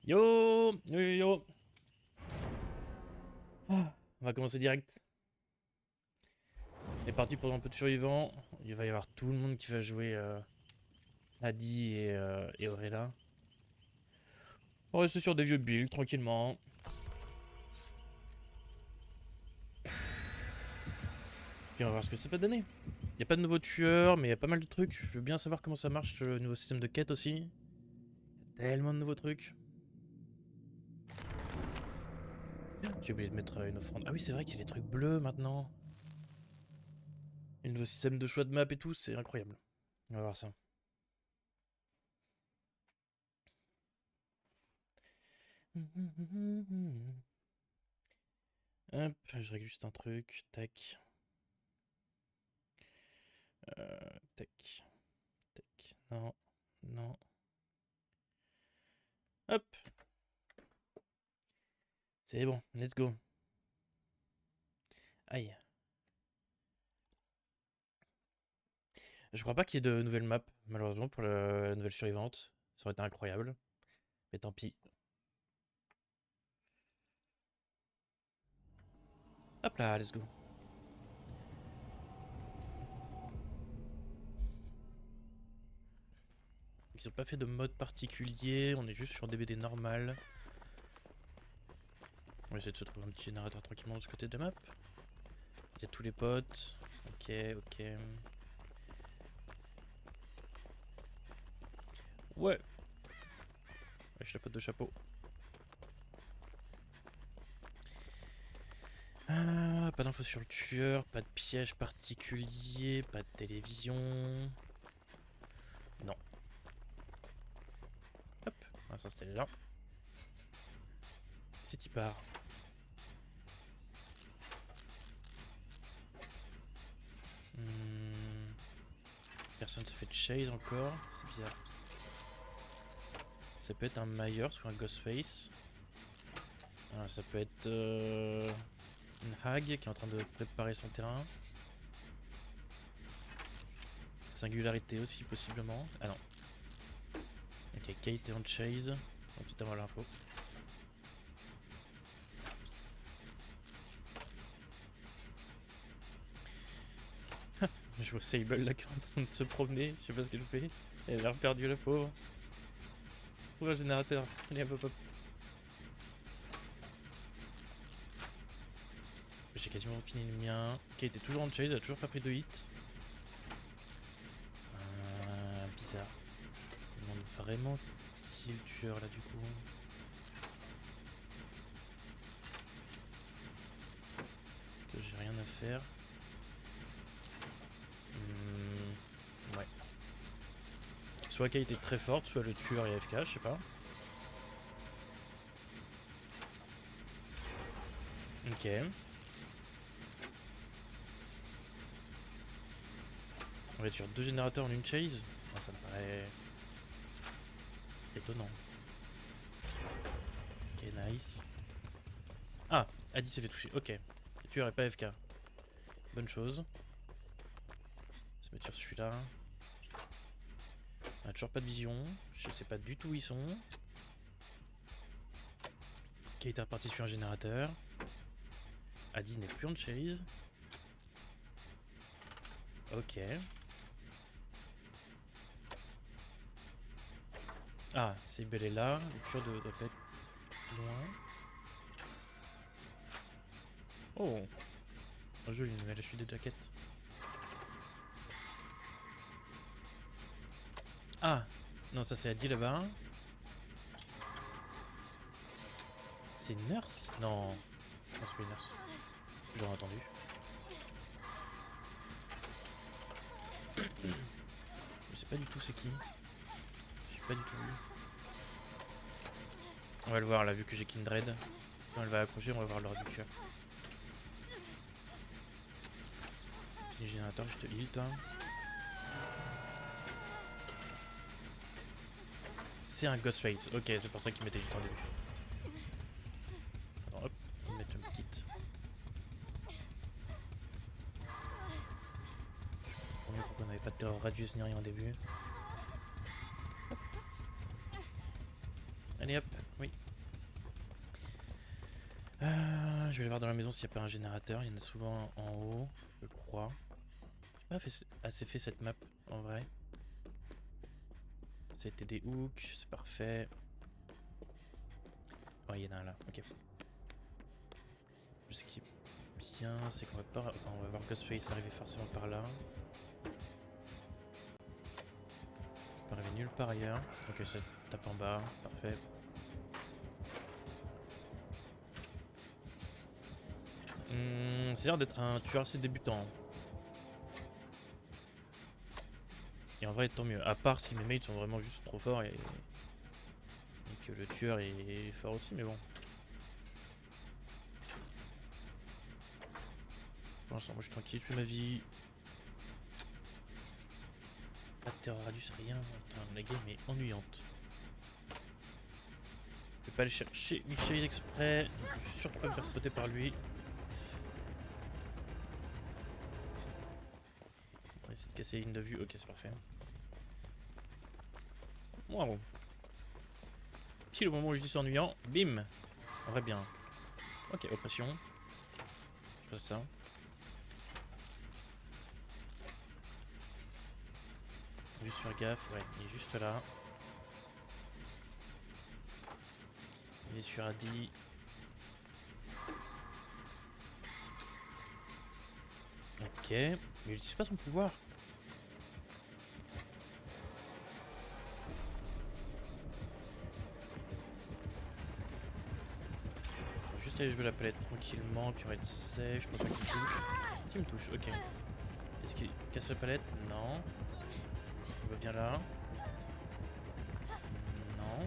Yo, yo, yo, yo. On va commencer direct. On est parti pour un peu de survivants. Il va y avoir tout le monde qui va jouer Adi et Aurela. On va rester sur des vieux builds, tranquillement. Puis on va voir ce que ça peut donner. Il n'y a pas de nouveaux tueurs, mais il y a pas mal de trucs. Je veux bien savoir comment ça marche, le nouveau système de quête aussi. Il y a tellement de nouveaux trucs. J'ai oublié de mettre une offrande. Ah oui, c'est vrai qu'il y a des trucs bleus maintenant. Et le nouveau système de choix de map et tout, c'est incroyable. On va voir ça. Hop, je règle juste un truc. Tac. Tac. Tac. Non. Non. Hop. C'est bon. Let's go. Aïe. Je crois pas qu'il y ait de nouvelles maps, malheureusement, pour la nouvelle survivante. Ça aurait été incroyable. Mais tant pis. Hop là, let's go. Ils ont pas fait de mode particulier. On est juste sur DBD normal. On va essayer de se trouver un petit générateur tranquillement de ce côté de la map. Il y a tous les potes. Ok, ok. Ouais. Ouais, chapeau de chapeau. Ah, pas d'infos sur le tueur, pas de piège particulier, pas de télévision. Non. Hop, on va s'installer là. C'est y part. Hmm, Personne se fait de chase encore, c'est bizarre. Ça peut être un Myers ou un Ghostface. Ah, ça peut être une Hag qui est en train de préparer son terrain. Singularité aussi possiblement. Ah non. Ok, Kate est en chase. On va peut-être avoir l'info. Je vois Sable là qui est en train de se promener. Je sais pas ce qu'elle fait. Elle a l'air perdue la pauvre. Trouve un générateur. Allez hop hop hop. J'ai quasiment fini le mien. Kate est toujours en chase, elle a toujours pas pris de hit. Bizarre. Je me demande vraiment qui est le tueur là du coup. Que j'ai rien à faire. Ouais. Soit Kate est très forte, soit le tueur est AFK, je sais pas. Ok. On va être sur deux générateurs en une chase. Oh, ça me paraît étonnant. Ok, nice. Ah, Adi s'est fait toucher. Ok. Le tueur est pas AFK. Bonne chose. On va se mettre sur celui-là. On a toujours pas de vision. Je sais pas du tout où ils sont. Kate est reparti sur un générateur. Adi n'est plus en chase. Ok. Ah, c'est bel est là. Le tueur doit pas être loin. Oh, joli, une nouvelle chute de jaquette. Ah, non, ça c'est Adi là-bas. C'est une nurse? Non. Non, c'est pas une nurse. J'aurais entendu. Je sais pas du tout c'est qui. J'ai pas du tout vu. On va le voir là, vu que j'ai Kindred. Quand elle va accrocher, on va voir l'ordre du tueur. Petit générateur, je te heal toi. C'est un Ghostface. Ok, c'est pour ça qu'il mettait du temps au début. Attends, hop, faut mettre une petite. Je comprends pourquoi on n'avait pas de terror radius ni rien au début. Allez hop, oui. Je vais aller voir dans la maison s'il n'y a pas un générateur. Il y en a souvent en haut, je crois. J'ai pas assez fait cette map en vrai. Ça a été des hooks, c'est parfait. Oh, il y en a un là, ok. Ce qui est bien, c'est qu'on va pas. Enfin, on va voir Ghostface arriver forcément par là. Il peut arriver nulle part ailleurs. Ok, ça tape en bas, parfait. C'est l'air d'être un tueur assez débutant. Et en vrai, tant mieux. À part si mes mates sont vraiment juste trop forts et que le tueur est fort aussi, mais bon. Pour l'instant, moi je suis tranquille, je fais ma vie. Pas de terror radius, rien. Putain, la game est ennuyante. Je vais pas aller chercher Michel exprès. Je suis sûr qu'il peut me faire spotter par lui. On va essayer de casser les lignes de vue. Ok, c'est parfait. Wow. Pile au moment où je dis c'est ennuyant, bim. On va bien. Ok, oppression. Je fais ça. Juste faire gaffe, ouais, il est juste là. Il est sur Adi. Ok, mais il utilise pas son pouvoir. On va juste aller jouer la palette tranquillement, puis on va être safe. Je pense pas qu'il me touche. S'il me touche, ok. Est-ce qu'il casse la palette? Non. On va bien là. Non.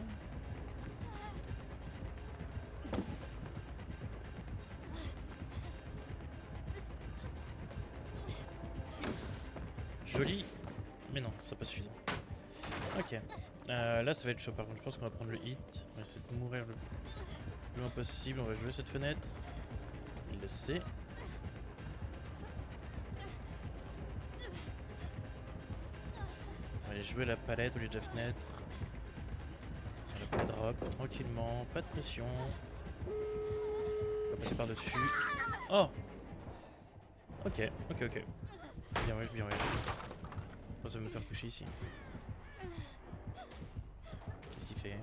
Joli. Mais non, ça pas suffisant. Ok. Là, ça va être chaud par contre. Je pense qu'on va prendre le hit. On va essayer de mourir le plus loin possible. On va jouer cette fenêtre. Il le sait. On va aller jouer la palette au lieu de la fenêtre. On va pas drop tranquillement. Pas de pression. On va passer par-dessus. Oh! Ok, ok, ok. Bien ouais, bien ouais. Je pense que ça va me faire coucher ici. Qu'est-ce qu'il fait?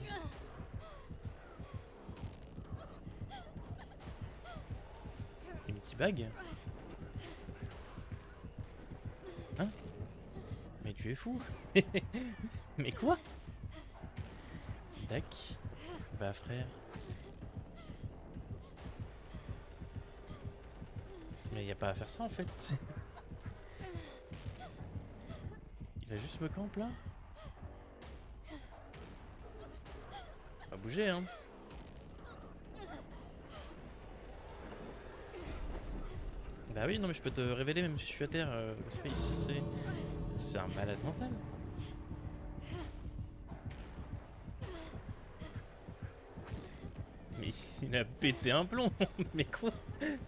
Une petite bague? Hein? Mais tu es fou? Mais quoi? Dac. Bah frère. Mais y a pas à faire ça en fait. Il va juste me camp là? Pas bouger hein. Bah oui non mais je peux te révéler même si je suis à terre. Space c'est un malade mental. Mais il a pété un plomb. Mais quoi?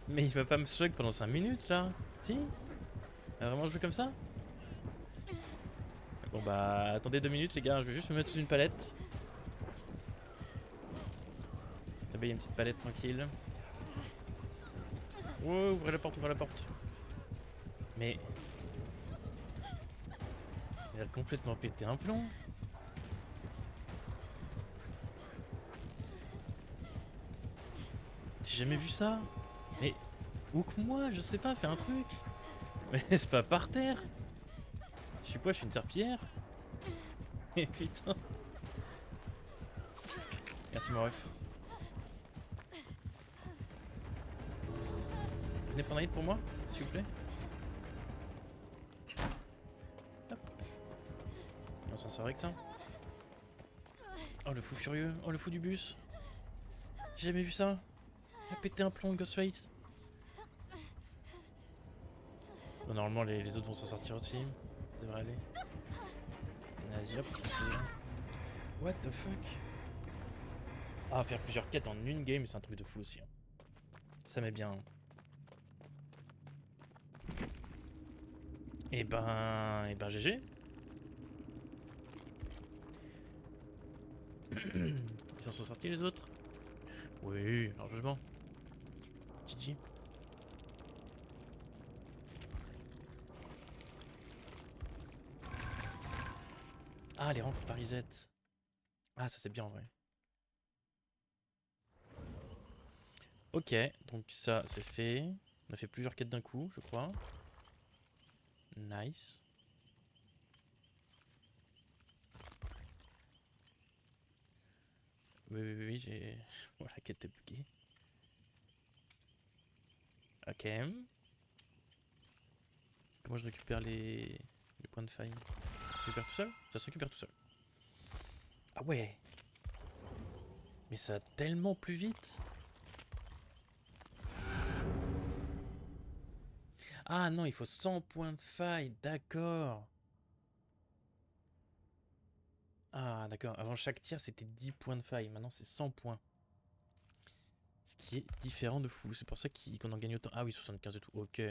Mais il va pas me choc pendant 5 minutes là? Si? Il va vraiment jouer comme ça? Bon bah attendez 2 minutes les gars, je vais juste me mettre sous une palette. Là-bas il y a une petite palette tranquille. Oh, ouvrez la porte, ouvrez la porte. Mais... il a complètement pété un plomb. J'ai jamais vu ça. Mais... ou que moi, je sais pas, fais un truc. Mais c'est pas par terre. Je suis quoi, je suis une serpillière? Mais putain. Merci mon ref. Venez prendre un hit pour moi, s'il vous plaît. Hop. Et on s'en sort avec ça. Oh le fou furieux, oh le fou du bus. J'ai jamais vu ça. Il a pété un plomb, Ghostface. Bon, normalement les autres vont s'en sortir aussi. Ça devrait aller. Vas-y hop. What the fuck? Ah, faire plusieurs quêtes en une game, c'est un truc de fou aussi. Ça met bien. Et ben GG. Ils en sont sortis les autres? Oui, largement. GG. Ah, les rangs parisette. Ah, ça c'est bien en vrai. Ok, donc ça c'est fait. On a fait plusieurs quêtes d'un coup, je crois. Nice. Oui, j'ai... Voilà, la quête est buggée. Ok. Comment je récupère les points de faille? Ça se récupère tout seul? Ça se récupère tout seul. Ah ouais. Mais ça va tellement plus vite. Ah non, il faut 100 points de faille, d'accord. Ah d'accord, avant chaque tir c'était 10 points de faille, maintenant c'est 100 points. Ce qui est différent de fou, c'est pour ça qu'on en gagne autant. Ah oui, 75 et tout, ok.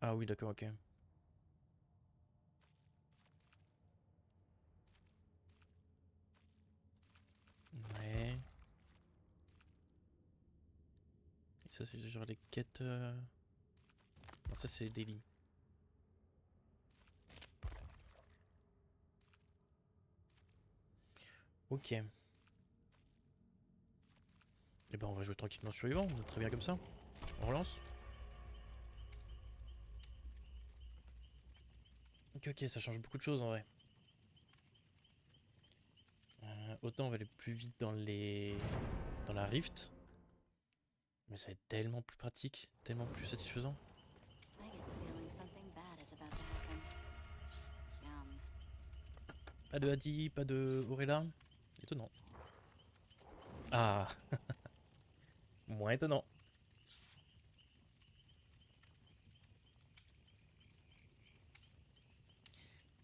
Ah oui, d'accord, ok. Ouais. Et ça c'est genre les quêtes... Non, ça c'est les délits. Ok. Et ben on va jouer tranquillement sur Yvan, on est très bien comme ça. On relance. Ok, ok, ça change beaucoup de choses en vrai. Autant on va aller plus vite dans les... dans la Rift. Mais ça va être tellement plus pratique, tellement plus satisfaisant. Pas de Hadi, pas de Aurela. Étonnant. Ah, moins étonnant.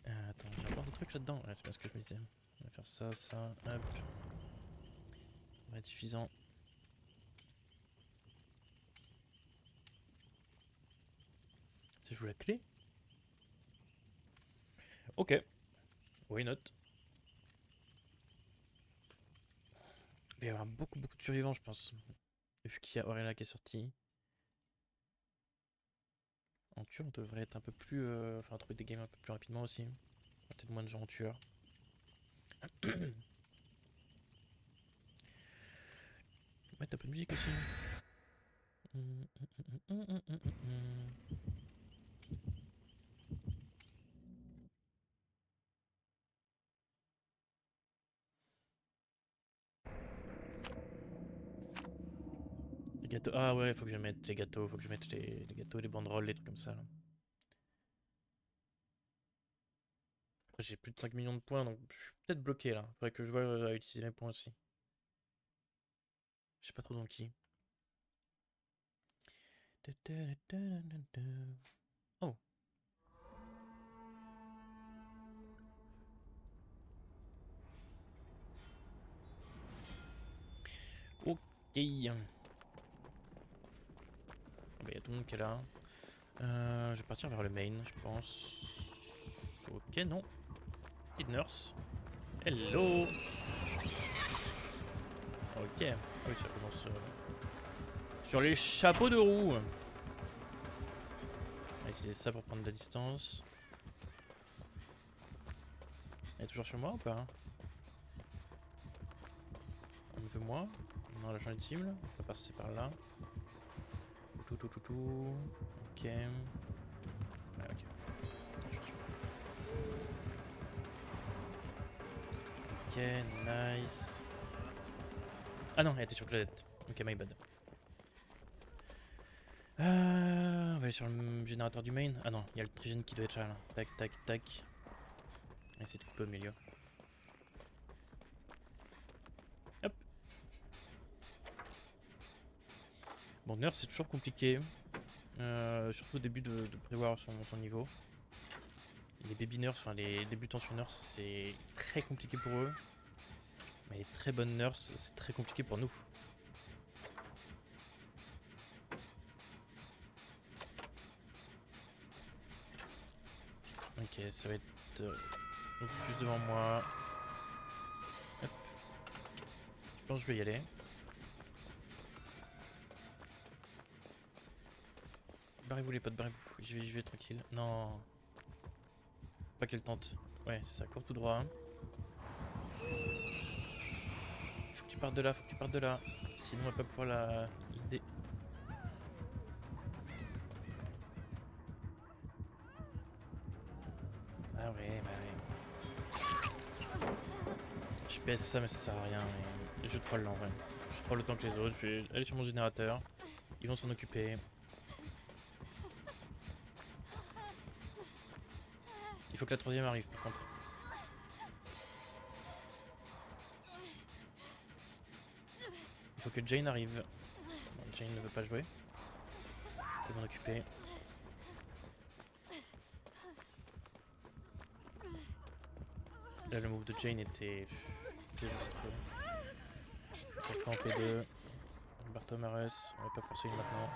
Attends, j'ai encore des trucs là-dedans. Ouais, c'est pas ce que je me disais. On va faire ça, ça, hop. Ça va être suffisant. Si je joue la clé. Ok, why not? Il va y avoir beaucoup de survivants, je pense. Vu qu'il y a Aurela qui est sortie. En tueur, on devrait être un peu plus. Enfin, trouver des games un peu plus rapidement aussi. Peut-être moins de gens en tueur. Mettre un peu de musique aussi. Les gâteaux. Ah ouais, faut que je mette les gâteaux. Faut que je mette les gâteaux, les banderoles, les trucs comme ça. Là. Après, j'ai plus de 5 millions de points, donc je suis peut-être bloqué là. Faudrait que je voie à utiliser mes points aussi. Je sais pas trop dans qui. Oh. Ok. Il y a tout le monde qui est là. Je vais partir vers le main, je pense. Ok, non. Petite nurse. Hello. Ok. Ah oui, ça commence sur les chapeaux de roue. On va utiliser ça pour prendre de la distance. Elle est toujours sur moi ou pas? On me veut moi? Non, là j'en ai une cible. On va passer par là. Tout. Ok. Ouais, ok. Ok, nice. Ah non, elle était sur Claudette. Ok, my bad. On va aller sur le générateur du main. Ah non, il y a le trigène qui doit être là. Tac. On va essayer de couper au milieu. Hop. Bon, Nurse c'est toujours compliqué. Surtout au début de prévoir son niveau. Les baby nurse, enfin les débutants sur nurse, c'est très compliqué pour eux. Mais les très bonnes nurses, c'est très compliqué pour nous. Ok, ça va être juste devant moi. Hop. pense que je vais y aller. Barrez-vous les potes, barrez-vous. J'y vais tranquille. Non. Pas qu'elle tente. Ouais, c'est ça, cours tout droit. Faut que tu partes de là, faut que tu partes de là. Sinon, on va pas pouvoir la l'idée. Ah ouais, bah ouais. Je pèse ça, mais ça sert à rien. Et je troll là en vrai. Je troll autant que les autres. Je vais aller sur mon générateur. Ils vont s'en occuper. Il faut que la troisième arrive par contre. Il faut que Jane arrive. Bon, Jane ne veut pas jouer. Je vais m'en occuper. Là, le move de Jane était désastreux. Ça en P2. Bartomarus, on va pas poursuivre maintenant.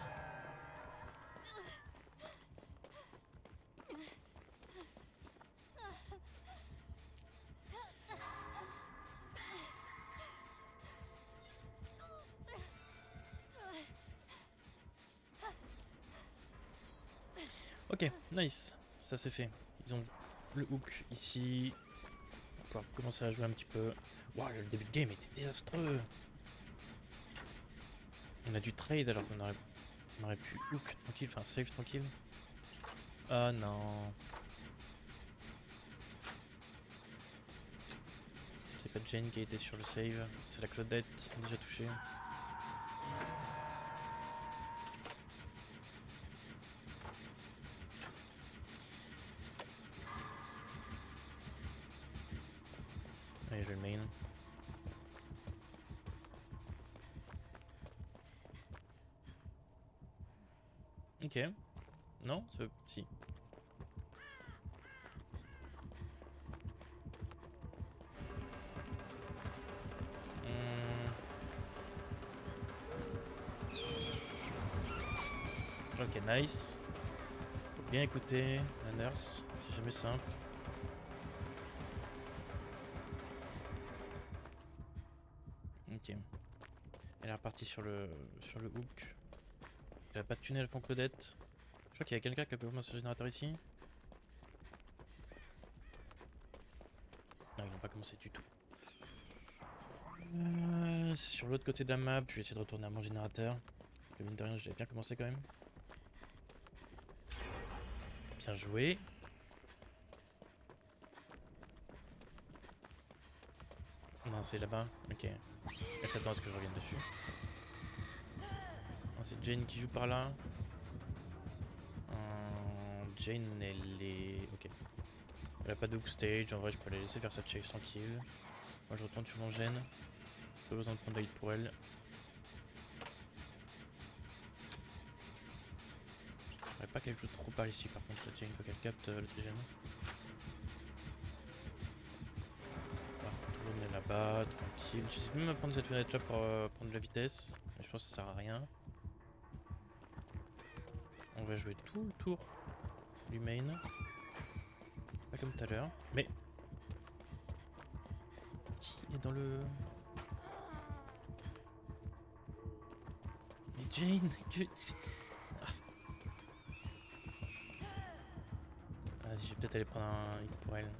Ok, nice. Ça c'est fait. Ils ont le hook ici. On va pouvoir commencer à jouer un petit peu. Waouh, le début de game était désastreux. On a du trade alors qu'on aurait pu hook tranquille, enfin save tranquille. Ah non. C'est pas Jane qui a été sur le save, c'est la Claudette, déjà touchée. Allez, je vais le main. Ok. Non, si. Ok, nice. Faut bien écouter la nurse, c'est jamais simple. Ok. Elle est repartie sur le hook. Elle a pas de tunnel fond Claudette. Je crois qu'il y a quelqu'un qui a pu ouvrir ce générateur ici. Non, ils n'ont pas commencé du tout. C'est sur l'autre côté de la map. Je vais essayer de retourner à mon générateur. Que mine de rien, j'avais bien commencé quand même. Bien joué. Non, c'est là-bas. Ok. Elle s'attend à ce que je revienne dessus. Non, c'est Jane qui joue par là. Jane, elle est... Ok. Elle a pas de hook stage. En vrai, je peux la laisser faire sa chase tranquille. Moi, je retourne sur mon gène. Pas besoin de prendre de hit pour elle. Faudrait pas qu'elle joue trop par ici par contre, Jane, faut qu'elle capte le trigène. Tourner là-bas, tranquille. J'essaie même à prendre cette fenêtre là pour prendre de la vitesse. Mais je pense que ça sert à rien. On va jouer tout le tour du main. Pas comme tout à l'heure. Mais... Qui est dans le... Mais Jane, que... Vas-y, je vais peut-être aller prendre un hit pour elle.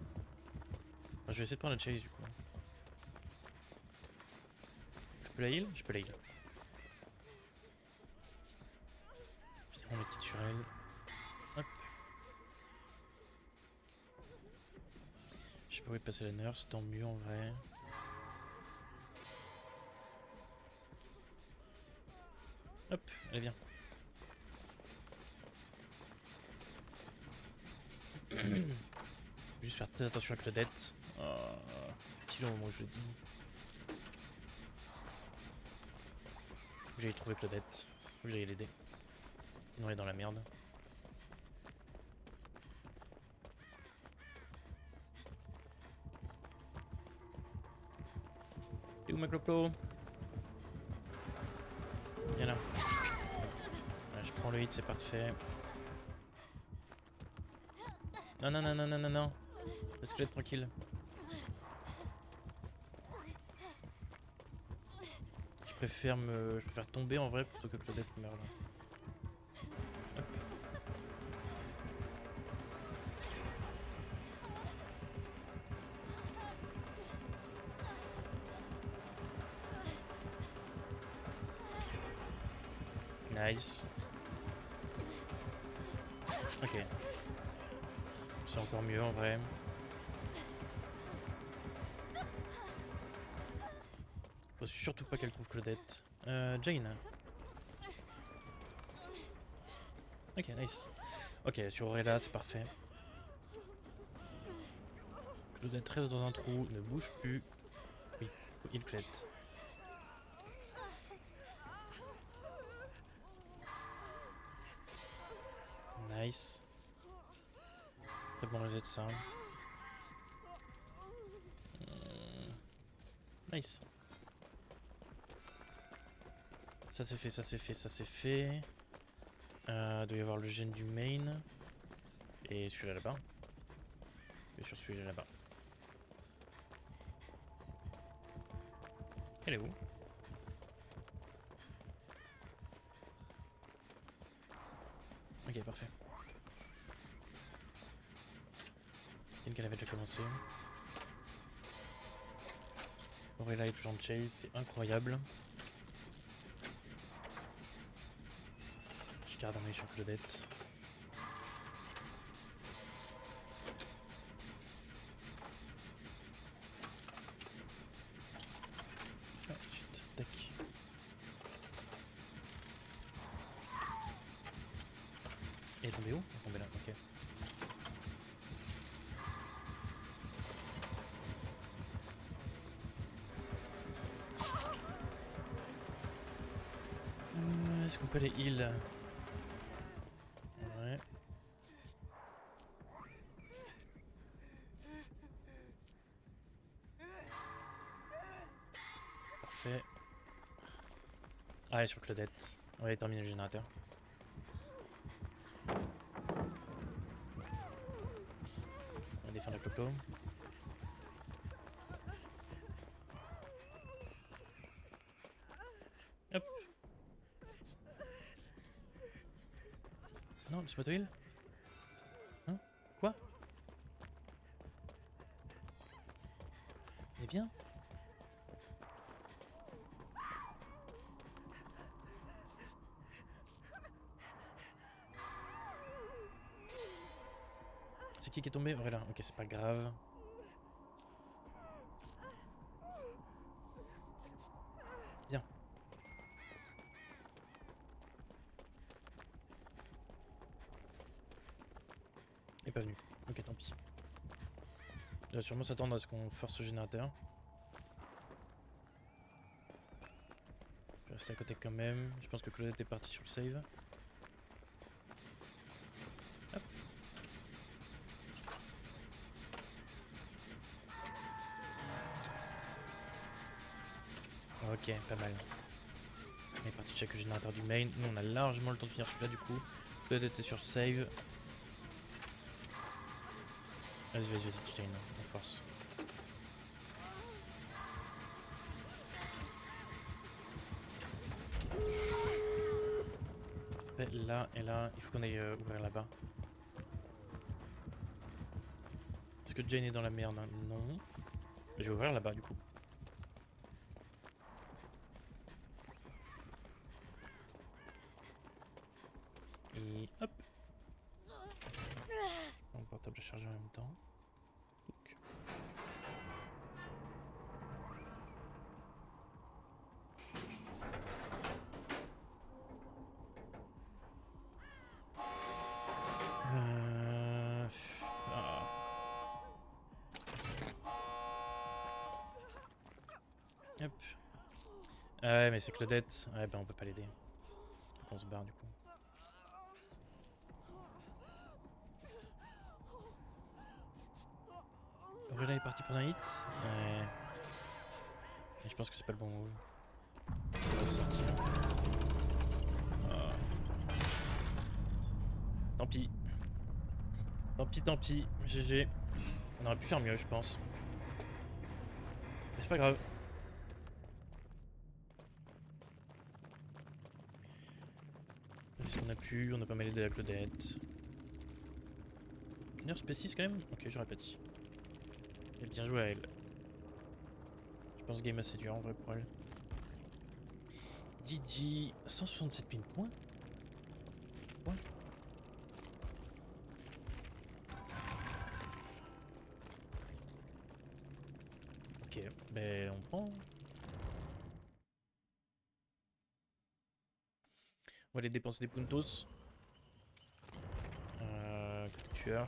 Enfin, je vais essayer de prendre la chase du coup. Je peux la heal? Je peux la heal. Finalement, on est quitte sur elle. Hop. Je sais pas où est passé la nurse, tant mieux en vrai. Hop, allez viens. Juste faire très attention à Claudette. Oh, petit long moment où je le dis. Faut que j'aille trouver Claudette. Faut que j'aille l'aider. Sinon elle est dans la merde. T'es où ma cloplo? Viens là. Voilà, je prends le hit, c'est parfait. Non, non, non, non, non, non, non. Laisse Claudette tranquille. je préfère tomber en vrai plutôt que Claudette meure là. Hop. Nice. Ok. C'est encore mieux en vrai. Faut surtout pas qu'elle trouve Claudette. Jane. Ok, nice. Ok, sur Aurélia, c'est parfait. Claudette reste dans un trou, ne bouge plus. Oui, il Claudette. Nice. Très bon reset ça. Nice. Ça c'est fait, ça c'est fait, ça c'est fait. Doit y avoir le gène du main. Et celui-là là-bas. Et sur celui-là là-bas. Elle est où? Ok, parfait. Une qu'elle avait déjà commencé. Aurélia est toujours en chase, c'est incroyable. Je garde un œil sur Claudette. Ah, chut, tac. Elle est tombée où? Elle est tombée là, ok. Est-ce qu'on peut aller heal? Ouais. Parfait. Ah, elle est sur Claudette. On va terminer le générateur. On va défendre le coco. Hop. Non, laisse-moi te heal. Hein? Quoi? Mais viens. C'est qui est tombé? Voilà, ok, c'est pas grave. Viens. Il est pas venu. Ok, tant pis. Il va sûrement s'attendre à ce qu'on force ce générateur. Je vais rester à côté quand même. Je pense que Claudette est partie sur le save. Hop. Ok, pas mal. On est parti check le générateur du main. Nous on a largement le temps de finir celui-là du coup. Claudette était sur le save. Vas-y, vas-y, vas-y, Jane, on force. Là et là, il faut qu'on aille ouvrir là-bas. Est-ce que Jane est dans la merde? Non. Je vais ouvrir là-bas du coup. Et hop. Mon portable a chargé en même temps. Donc. Hop. Ah ouais, mais c'est Claudette. Ouais, ben on peut pas l'aider. On se barre du coup. Aurélia est partie pour un hit. Ouais. Et je pense que c'est pas le bon move. On va se sortir. Ah. Tant pis. Tant pis, tant pis. GG. On aurait pu faire mieux, je pense. Mais c'est pas grave. Qu'est-ce qu'on a pu? On a pas mal aidé la Claudette. Une heure spécifique quand même? Ok, j'aurais pas dit. Et bien joué à elle. Je pense game assez dur en vrai pour elle. GG, 167 000 points. Ouais. Ok, ben on prend. On va aller dépenser des puntos. Côté tueur.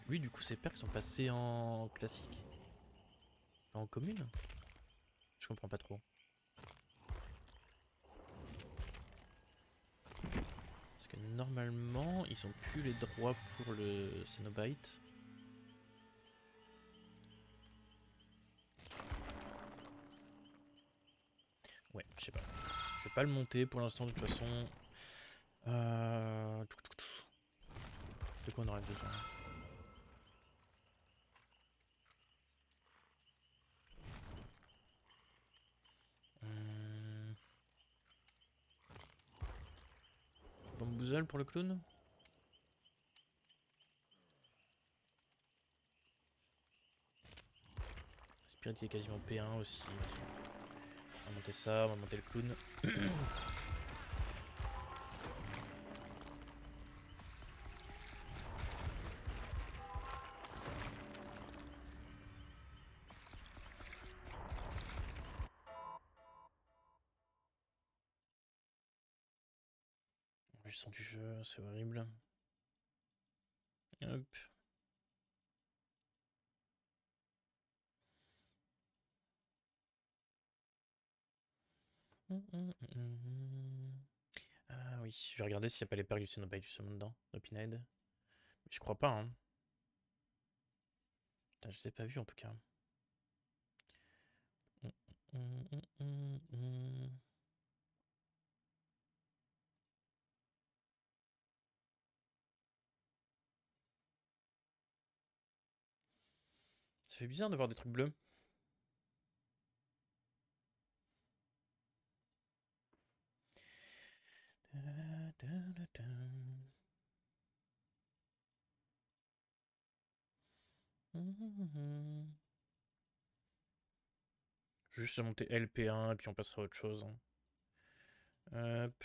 Lui, du coup, ses perks sont passés en classique. En commune. Je comprends pas trop. Parce que normalement, ils ont plus les droits pour le Cenobite. Ouais, je sais pas. Je vais pas le monter pour l'instant de toute façon. De quoi on aurait besoin? Bamboozle pour le clown? Spirit il est quasiment P1 aussi. On va monter ça, on va monter le clown. Le son du jeu, c'est horrible. Hop. Ah oui, je vais regarder s'il n'y a pas les perks du Cenobite justement dedans, Opinade. Je crois pas, hein. Putain, je les ai pas vus en tout cas. Ça fait bizarre de voir des trucs bleus. Je vais juste monter LP1 et puis on passera à autre chose. Hop.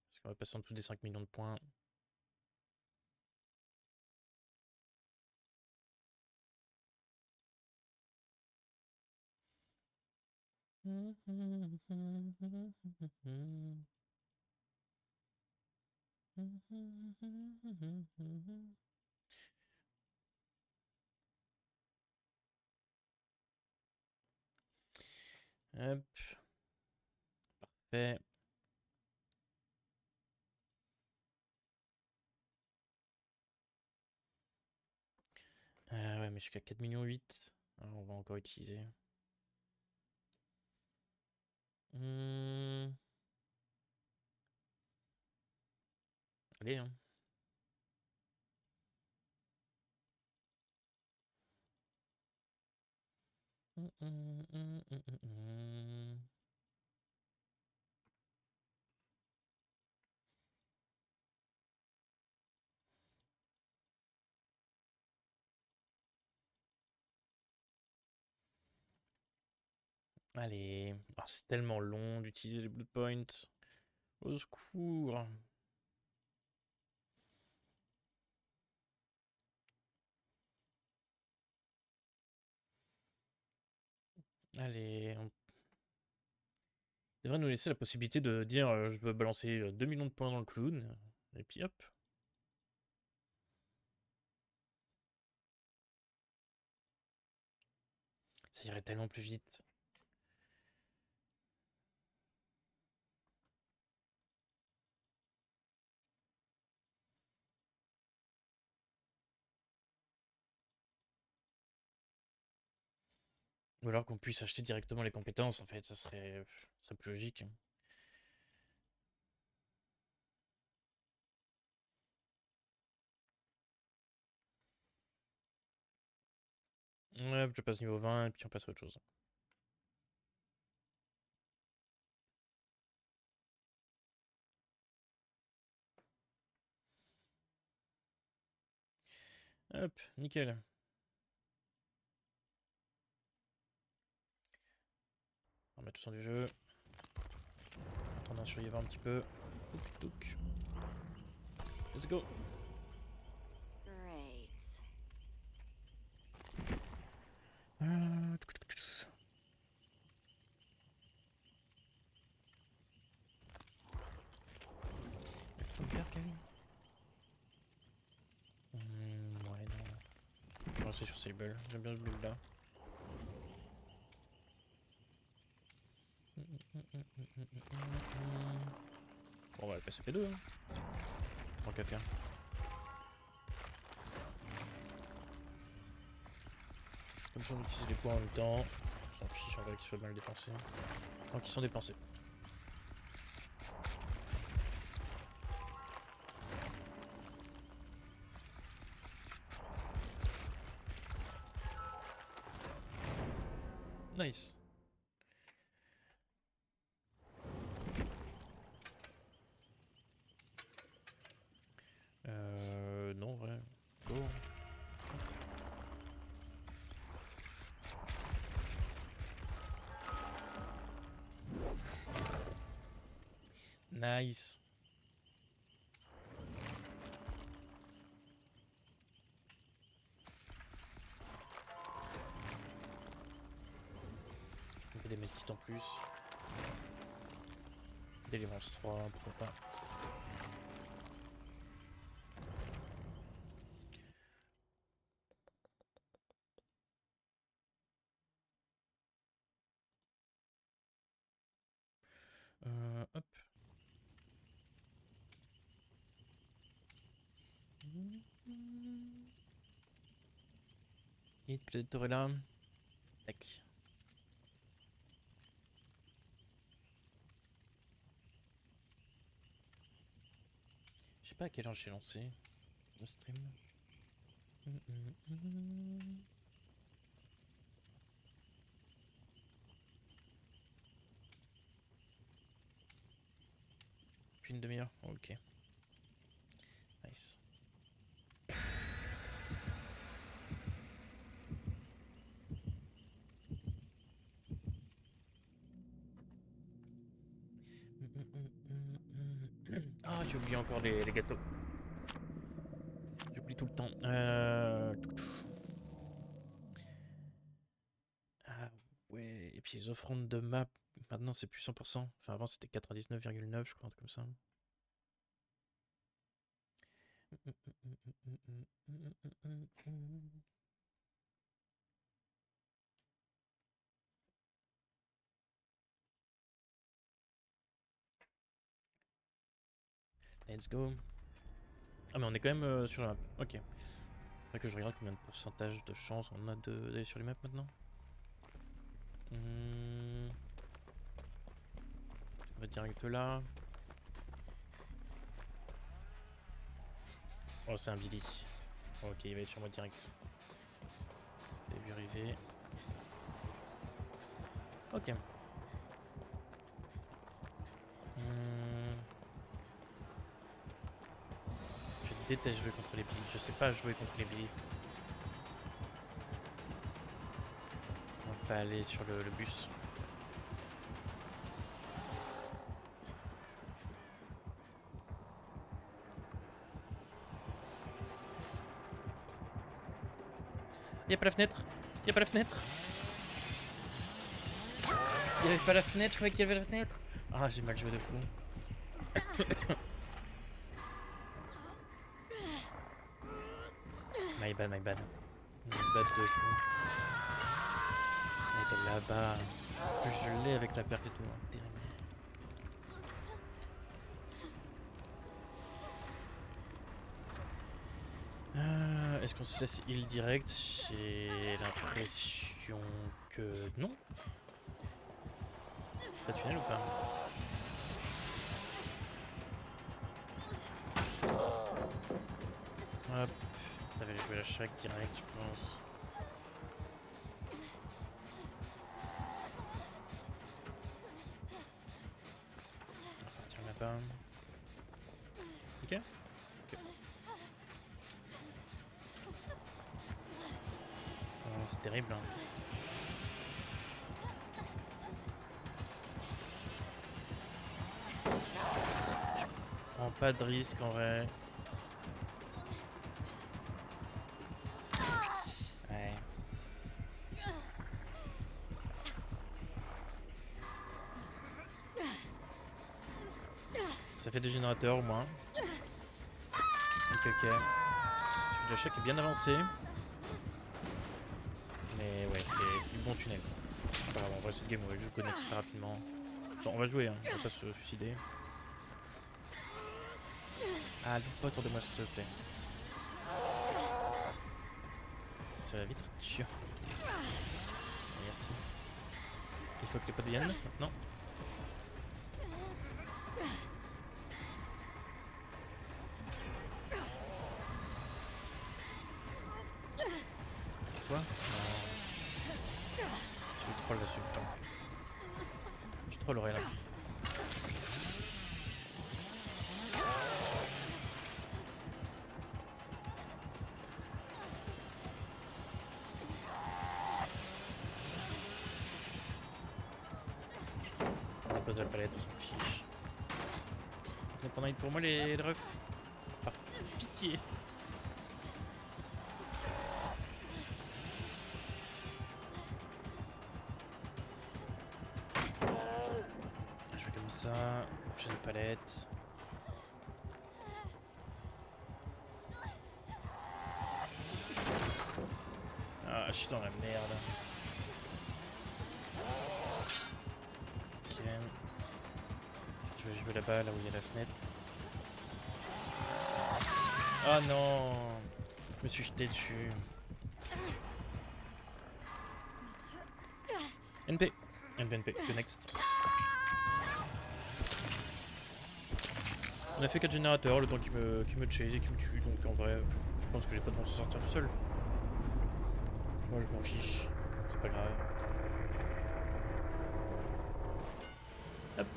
Parce qu'on va passer en dessous des 5 millions de points. Hop. Parfait. Ouais, mais jusqu'à 4 millions 8. Alors, on va encore utiliser. Allez, hein. Allez. Ah, c'est tellement long d'utiliser les Blood Points. Au secours. Allez. On devrait nous laisser la possibilité de dire je veux balancer 2 millions de points dans le clown. Et puis hop. Ça irait tellement plus vite. Ou alors qu'on puisse acheter directement les compétences, en fait, ça serait plus logique. Ouais, je passe niveau 20 et puis on passe à autre chose. Hop, nickel. On va mettre tout son du jeu. On a survivre un petit peu. Touc, touc. Let's go. Great. Touc, touc, touc. Y'a trop de verre, Kevin. Ouais, non. On va rester sur ces bulles. J'aime bien ce build là. Bon, on va le passer P2. Hein. Tant qu'à faire. Comme si on utilise les points en même temps. On s'en fiche en vrai qu'ils soient mal dépensés. Tant qu'ils sont dépensés. Nice. Non, en vrai. Go. Nice. On fait des medkits en plus. Délivrance 3, pourquoi pas. Hop. Et peut-être t'aurais là. Tac. Je sais pas à quelle heure j'ai lancé le stream. Puis une demi-heure. Ok. Nice. Ah, j'ai oublié encore les gâteaux. J'oublie tout le temps. Ah ouais, et puis les offrandes de map, maintenant c'est plus 100%. Enfin avant c'était 99,9 je crois, un truc comme ça. Let's go. Ah mais on est quand même sur la map, ok. Faudrait que je regarde combien de pourcentage de chance on a d'aller sur les maps maintenant. On va direct là. Oh c'est un Billy. Ok il va être sur moi direct. Début arrivé. Ok. Je déteste jouer contre les Billy. Je sais pas jouer contre les Billy. On va aller sur le bus. Y'a pas la fenêtre. Y'a pas la fenêtre. Y'avait pas la fenêtre, je croyais qu'il y avait la fenêtre. Ah j'ai mal joué de fou. My bad, my bad. My bad de fou. Elle était là-bas. En plus je l'ai avec la perte et tout. Hein. Terrible. Est-ce qu'on se laisse heal direct? J'ai l'impression que non. Ça tunnel ou pas? Hop. T'avais joué la chaque direct je pense. c'est terrible. Hein. Je prends pas de risque en vrai. Ouais. Ça fait des générateurs au moins. Ok, ok. Le choc est bien avancé. Mais ouais, c'est du bon tunnel. C'est pas grave, en vrai, cette game, on va juste connecter très rapidement. Bon, on va jouer, hein. On va pas se suicider. Ah, loupe pas autour de moi, s'il te plaît. Ça va vite être chiant. Merci. Il faut que les potes viennent maintenant. Toi? Non. Tu le troll là-dessus. Tu trollerais là. On pose la palette, on s'en fiche. Venez prendre un hit pour moi les refs. Par pitié. Je fais comme ça. Prochaine palette. Ah, je suis dans la merde. Ok. Je vais jouer là-bas, là où il y a la fenêtre. Oh non! Je me suis jeté dessus. NP. NP, go next. On a fait 4 générateurs, le temps qu'il me chase et qu'il me tue, donc en vrai, je pense que les potes vont s'en sortir tout seuls. Moi je m'en fiche, c'est pas grave. Hop.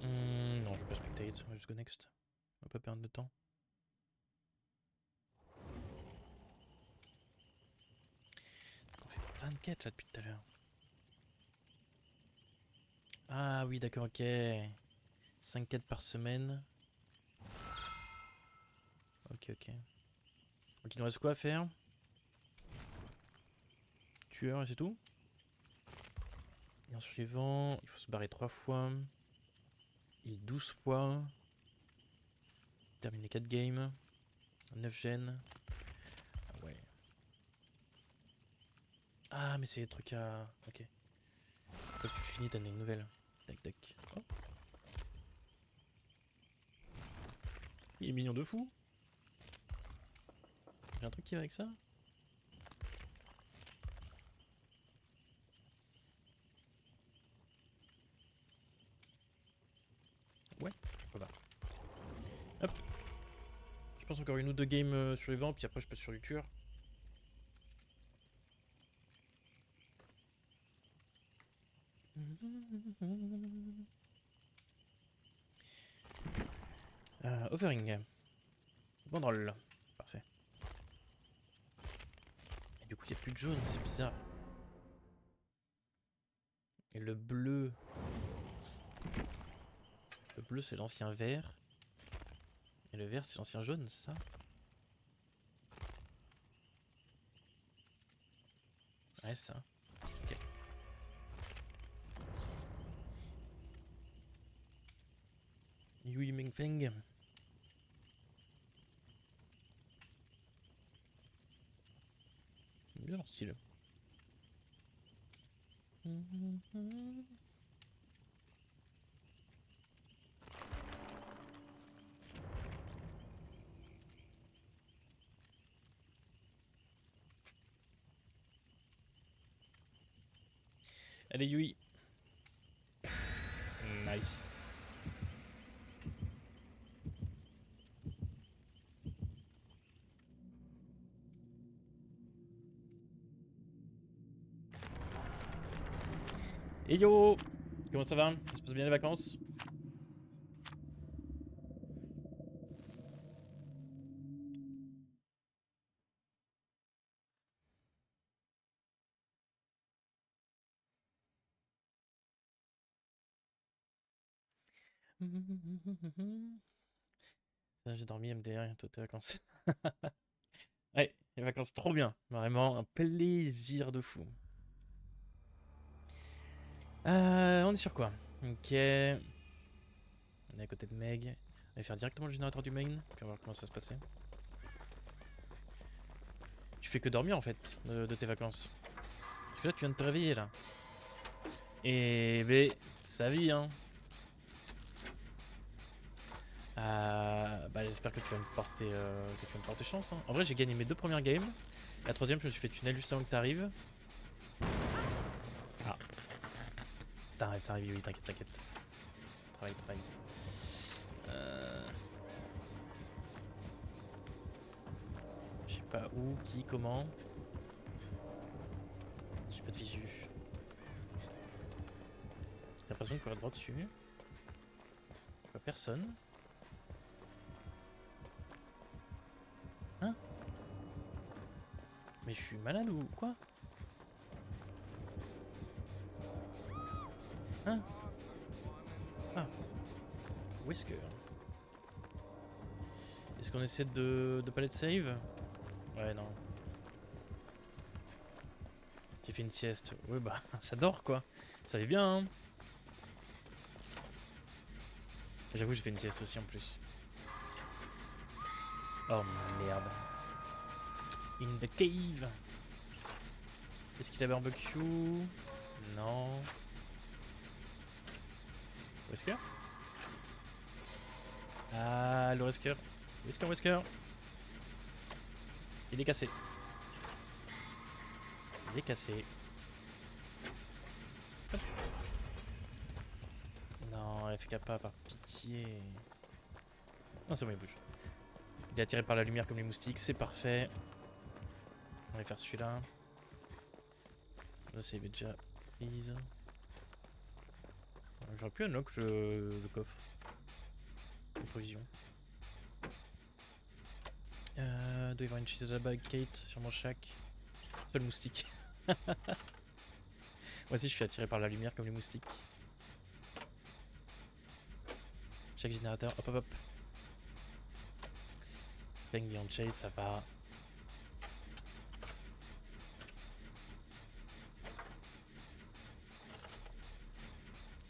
Non, je vais pas spectate, on va juste go next. On va pas perdre de temps. On fait 24 là depuis tout à l'heure. Ah oui, d'accord, ok. 5 quêtes par semaine. Ok, ok. Donc il nous reste quoi à faire? Tueur et c'est tout. Et en suivant, il faut se barrer 3 fois. Et 12 fois. Terminer 4 games. 9 gènes. Ah ouais. Ah mais c'est des trucs à... Ok. Quand tu finis t'as une nouvelle. Tac tac. Oh. Il est mignon de fou. J'ai un truc qui va avec ça. Ouais, voilà. Hop. Je pense encore une ou deux games sur les vents, puis après je passe sur du tueur. Offering. Banderole. Parfait. Et du coup il n'y a plus de jaune, c'est bizarre. Et le bleu... Le bleu c'est l'ancien vert. Et le vert c'est l'ancien jaune, c'est ça? Ouais, ça. Ok. Yui Mingfeng. Bien leur style. Allez Yui. Nice. Hey yo! Comment ça va? Ça se passe bien les vacances? J'ai dormi MDR, toi tes vacances. Ouais, les vacances trop bien. Vraiment un plaisir de fou. On est sur quoi? Ok. On est à côté de Meg. On va faire directement le générateur du main, puis on va voir comment ça se passer. Tu fais que dormir en fait de tes vacances. Parce que là tu viens de te réveiller là. Et ben, sa vie hein. Bah j'espère que tu vas me porter chance. Hein. En vrai j'ai gagné mes 2 premières games. La troisième je me suis fait tunnel juste avant que t'arrives. Ah. T'arrives, oui, t'inquiète. Travaille. Je sais pas où, qui, comment. J'ai pas de visu. J'ai l'impression de courir droit dessus. Je vois personne. Hein? Mais je suis malade ou quoi? Hein? Ah. Whisker. Est-ce qu'on essaie de palette save? Ouais, non. J'ai fait une sieste. Ouais, bah, ça dort quoi. Ça va bien, hein. J'avoue, j'ai fait une sieste aussi en plus. Oh merde. In the cave. Est-ce qu'il avait un barbecue? Non. Whisker? Ah, le Whisker. Whisker. Il est cassé. Hop. Non, FK pas, par pitié. Non, c'est bon, il bouge. Il est attiré par la lumière comme les moustiques, c'est parfait. On va faire celui-là. Là, c'est déjà prise. J'aurais pu unlock le coffre. En provision. Doit y avoir une cheese là-bas avec Kate sur mon shack. Seul moustique. Moi aussi je suis attiré par la lumière comme les moustiques. Chaque générateur, hop. Bang Beyond Chase, ça va.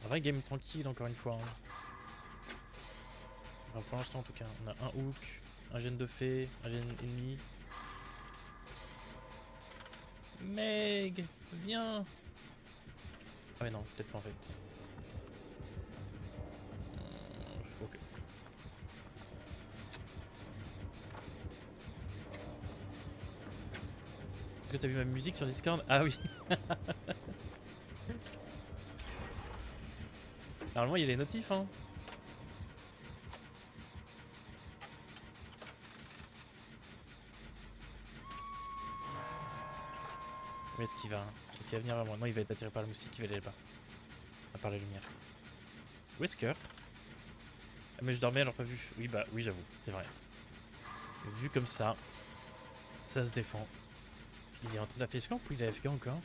Un vrai game tranquille encore une fois. Hein. Enfin, pour l'instant en tout cas. On a un hook, un gène de fée, un gène ennemi. Meg, viens. Ah mais non, peut-être pas en fait. Ok. Est-ce que t'as vu ma musique sur Discord? Ah oui. Normalement il y a les notifs hein. Mais est-ce qu'il va venir vers moi? Non, il va être attiré par le moustique, il va aller là-bas. À part la lumière. Whisker. Ah mais je dormais alors pas vu. Oui bah oui j'avoue, c'est vrai. Vu comme ça se défend. Il est en train d'afficher ou il est AFK encore?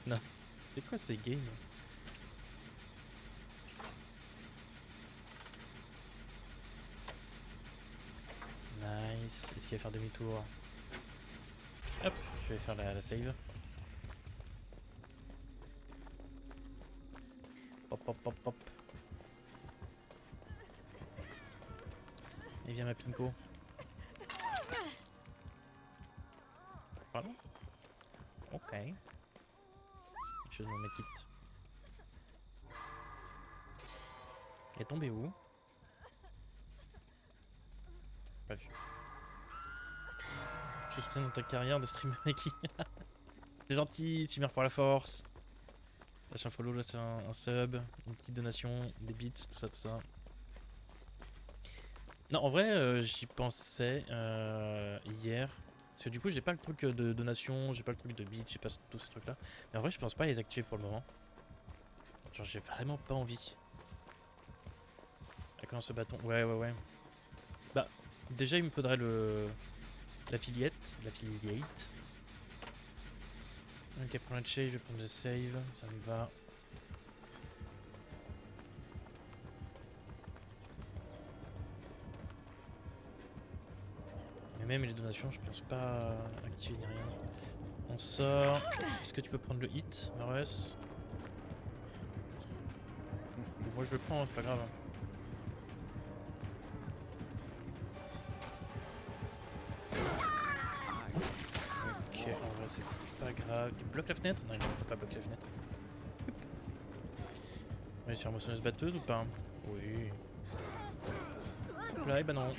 Non. C'est quoi ces games? Nice. Est-ce qu'il va faire demi-tour? Hop, je vais faire la save. Hop. Et viens ma pinko. Pardon? Ok. Je me quitte. Il est tombé où? Pas vu. Je soutiens dans ta carrière de streamer qui. C'est gentil, tu meurs pour la force. Lâche un follow, lâche un sub, une petite donation, des bits, tout ça. Non, en vrai, j'y pensais hier. Parce que du coup, j'ai pas le truc de donation, j'ai pas le truc de beat, j'ai pas tous ces trucs là. Mais en vrai, je pense pas les activer pour le moment. Genre, j'ai vraiment pas envie. Ah, comment ce bâton? Ouais. Bah, déjà, il me faudrait l'affiliate. L'affiliate. Ok, pour le shave, je vais prendre le save, ça me va. Mais même les donations, je pense pas activer ni rien. On sort. Est-ce que tu peux prendre le hit, Marus? Moi je le prends, c'est pas grave. Ok, en vrai c'est pas grave. Il bloque la fenêtre? Non, il ne peut pas bloquer la fenêtre. On va aller sur moissonneuse batteuse ou pas? Oui. Hop là, et bah non.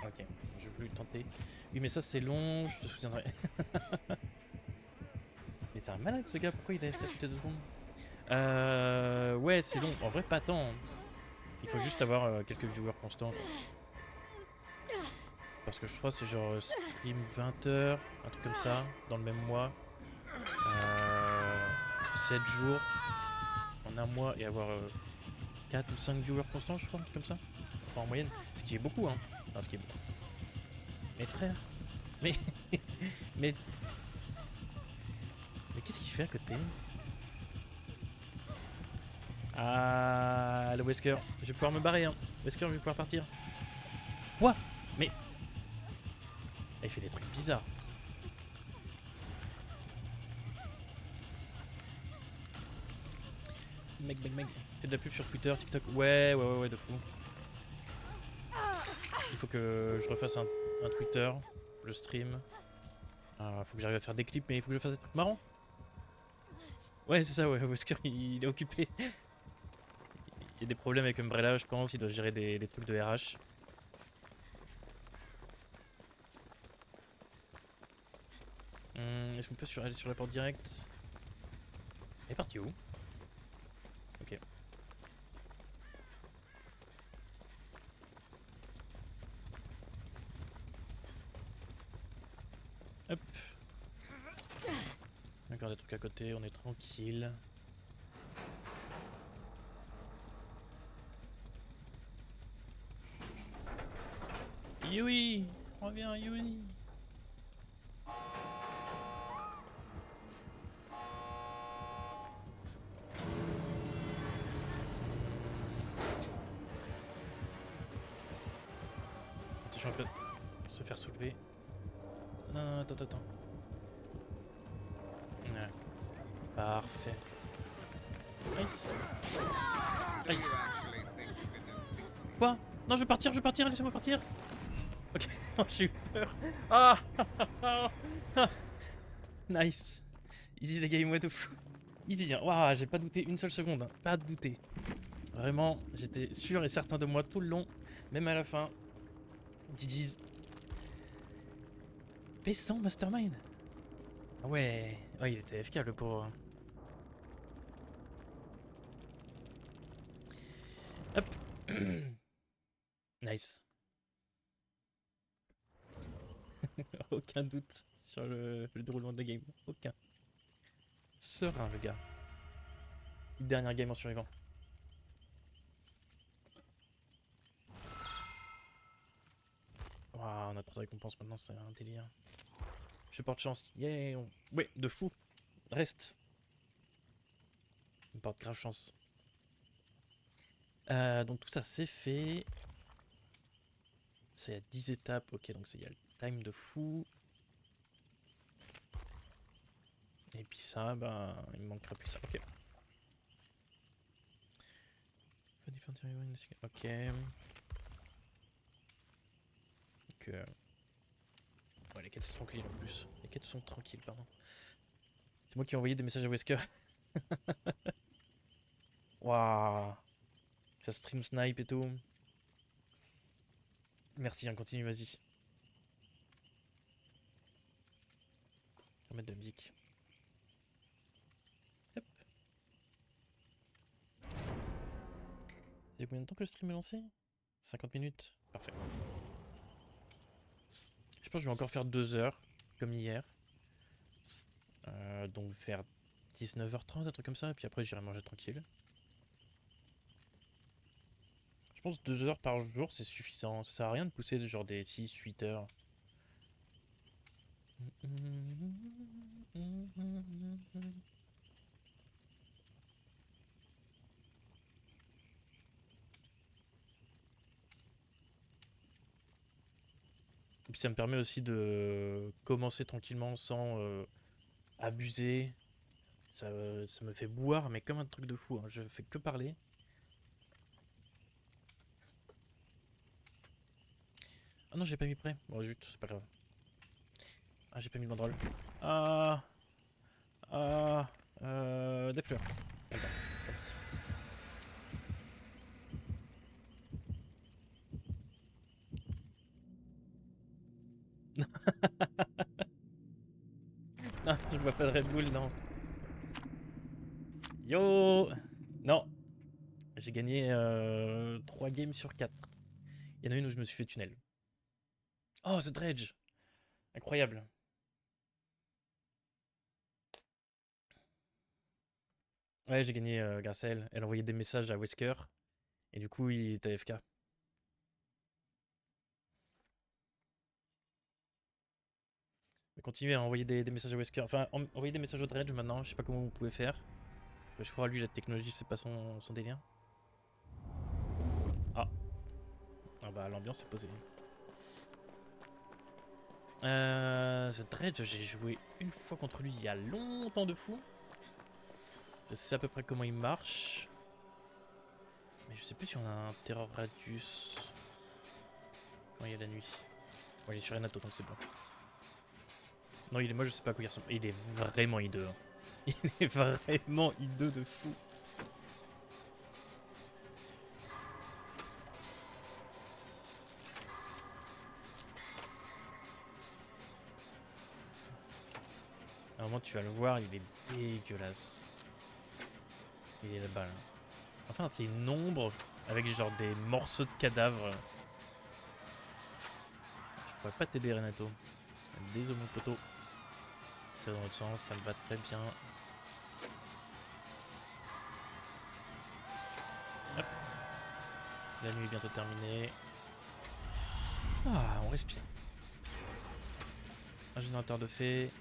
Ok, j'ai voulu tenter. Oui, mais ça c'est long, je te souviendrai. Mais c'est un malade ce gars, pourquoi il a FK toutes les 2 secondes? Ouais, c'est long. En vrai, pas tant. Il faut juste avoir quelques viewers constants. Quoi. Parce que je crois que c'est genre stream 20 heures, un truc comme ça, dans le même mois. 7 jours en un mois et avoir 4 ou 5 viewers constants, je crois, un truc comme ça. Enfin, en moyenne. Ce qui est beaucoup, hein. Enfin, ce qui est beaucoup. Mais frère, mais. mais. Mais qu'est-ce qu'il fait à côté? Ah, le Wesker. Je vais pouvoir me barrer, hein. Wesker, je vais pouvoir partir. Quoi? Mais. Ah, il fait des trucs bizarres. Mec. Fais de la pub sur Twitter, TikTok. Ouais, de fou. Il faut que je refasse un Twitter, le stream. Faut que j'arrive à faire des clips, mais il faut que je fasse des trucs marrants. Ouais, c'est ça, ouais. Wesker, il est occupé. Il y a des problèmes avec Umbrella, je pense. Il doit gérer des trucs de RH. Est-ce qu'on peut aller sur la porte directe? Elle est partie où? Ok. Hop. Encore des trucs à côté, on est tranquille. Yui! Reviens, Yui! Attention, on peut se faire soulever. Non, attends. Ouais. Parfait. Nice. Aïe. Quoi? Non, je veux partir, laissez-moi partir. Ok, j'ai eu peur. Ah. Nice. Easy les game, ouais de fou. Easy, hein. Waouh, j'ai pas douté une seule seconde, hein. Pas douté. Vraiment, j'étais sûr et certain de moi tout le long, même à la fin. GG's. P100 Mastermind. Ah ouais. Oh, il était FK le pauvre. Hop. Nice. Aucun doute sur le déroulement de la game. Aucun. Serein, le gars. Dernière game en survivant. Waouh, on a trop de récompenses maintenant, c'est un délire. Je porte chance. Yeah. Ouais, de fou. Reste. On porte grave chance. Donc tout ça c'est fait. Ça y a 10 étapes. Ok, donc il y a le time de fou. Et puis ça, bah, il me manquera plus ça. Ok. Ok. Donc, ouais, les quêtes sont tranquilles en plus. Les quêtes sont tranquilles, pardon. C'est moi qui ai envoyé des messages à Wesker. Waouh. Ça stream snipe et tout. Merci, on continue, vas-y. On va mettre de la musique. Hop. Ça fait combien de temps que le stream est lancé? 50 minutes. Parfait. Je pense que je vais encore faire 2 heures, comme hier. Donc vers 19h30, un truc comme ça, et puis après j'irai manger tranquille. Je pense que 2 heures par jour c'est suffisant, ça sert à rien de pousser genre des 6-8 heures. Et puis ça me permet aussi de commencer tranquillement sans abuser. Ça me fait boire, mais comme un truc de fou, hein. Je fais que parler. Ah non, j'ai pas mis prêt. Bon, zut, c'est pas grave. Ah, j'ai pas mis de banderole. Ah. Ah. Des fleurs. Attends. Non, je bois pas de Red Bull, non. Yo. Non. J'ai gagné 3 games sur 4. Il y en a une où je me suis fait tunnel. Oh, The Dredge. Incroyable. Ouais, j'ai gagné grâce à elle. Elle envoyait des messages à Wesker. Et du coup, il était AFK. Mais continuez à envoyer des messages à Wesker. Enfin, envoyer des messages au Dredge maintenant. Je sais pas comment vous pouvez faire. Je crois lui, la technologie, c'est pas son délire. Ah. Ah bah, l'ambiance est posée. The Dredge, j'ai joué une fois contre lui il y a longtemps de fou. Je sais à peu près comment il marche. Mais je sais plus si on a un terror radius. Quand il y a la nuit. Bon, il est sur Renato, donc c'est bon. Non, il est, moi je sais pas à quoi il ressemble. Il est vraiment hideux. Hein. Il est vraiment hideux de fou. À un moment, tu vas le voir, il est dégueulasse. Il est là-bas. Là. Enfin, c'est une ombre avec genre des morceaux de cadavres. Je pourrais pas t'aider, Renato. Désolé, mon poteau. C'est dans l'autre sens, ça me va très bien. Hop. La nuit est bientôt terminée. Ah, on respire. Un générateur de fées.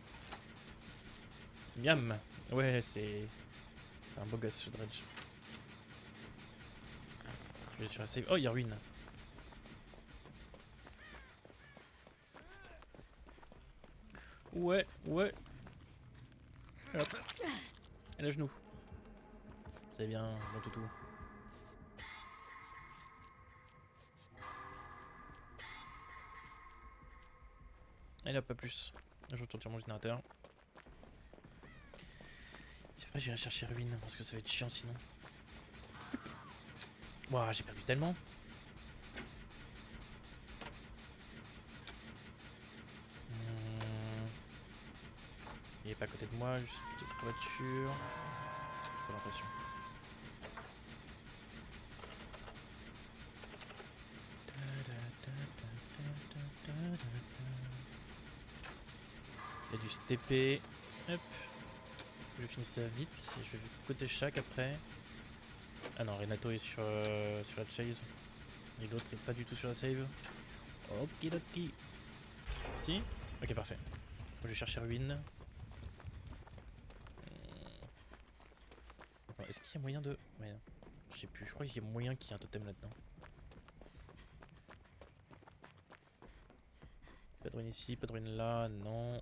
Miam. Ouais, c'est un beau gosse ce Dredge. Je vais sur la save. Oh, il y a ruine. Ouais, ouais. Hop. Et le genou. C'est bien, mon toutou. Et là, pas plus. Je retourne sur mon générateur. Après, j'irai chercher ruine parce que ça va être chiant sinon. Ouah, j'ai perdu tellement. Il est pas à côté de moi, juste peut-être pour être sûr. J'ai pas l'impression. Il y a du STP. Hop. Je vais finir ça vite. Je vais côté chaque après. Ah non, Renato est sur la chase. Et l'autre est pas du tout sur la save. Okidoki. Si. Ok, parfait. Je vais chercher ruine. Attends, est-ce qu'il y a moyen de... Ouais, je sais plus, je crois qu'il y a moyen qu'il y ait un totem là-dedans. Pas de ruine ici, pas de ruine là, non.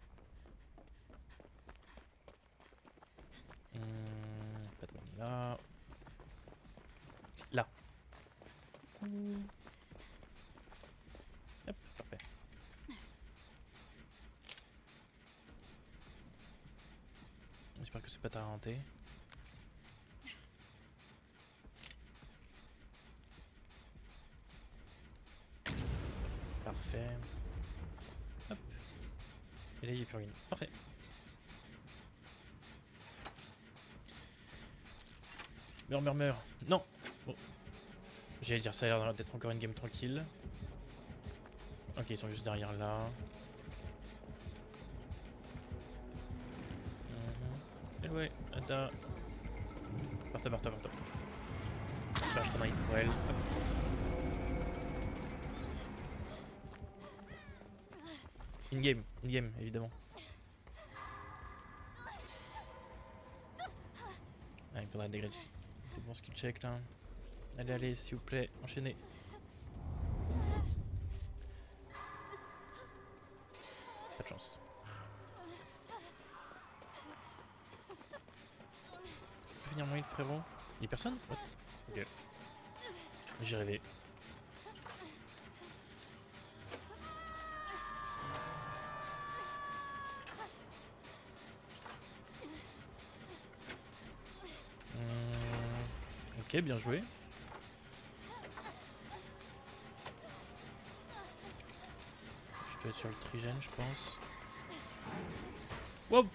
Pas de ruine là. Là. Hop, parfait. J'espère que c'est pas tarenté. Parfait. Hop. Et là, il n'y a plus rien. Parfait. Meurs, meurs, meurs. Non. Bon. J'allais dire ça a l'air d'être encore une game tranquille. Ok, ils sont juste derrière là. ouais, attends. Par-toi. Super, je prends un hit pour elle. Hop. In-game, évidemment. Ah, il faudra dégrader. Des bons skill check là. Allez, s'il vous plaît, enchaînez. Pas de chance. Tu peux venir moi, frérot? Y'a personne? What? Ok. J'ai rêvé. Ok, bien joué. Je dois être sur le trigène, je pense. Wow!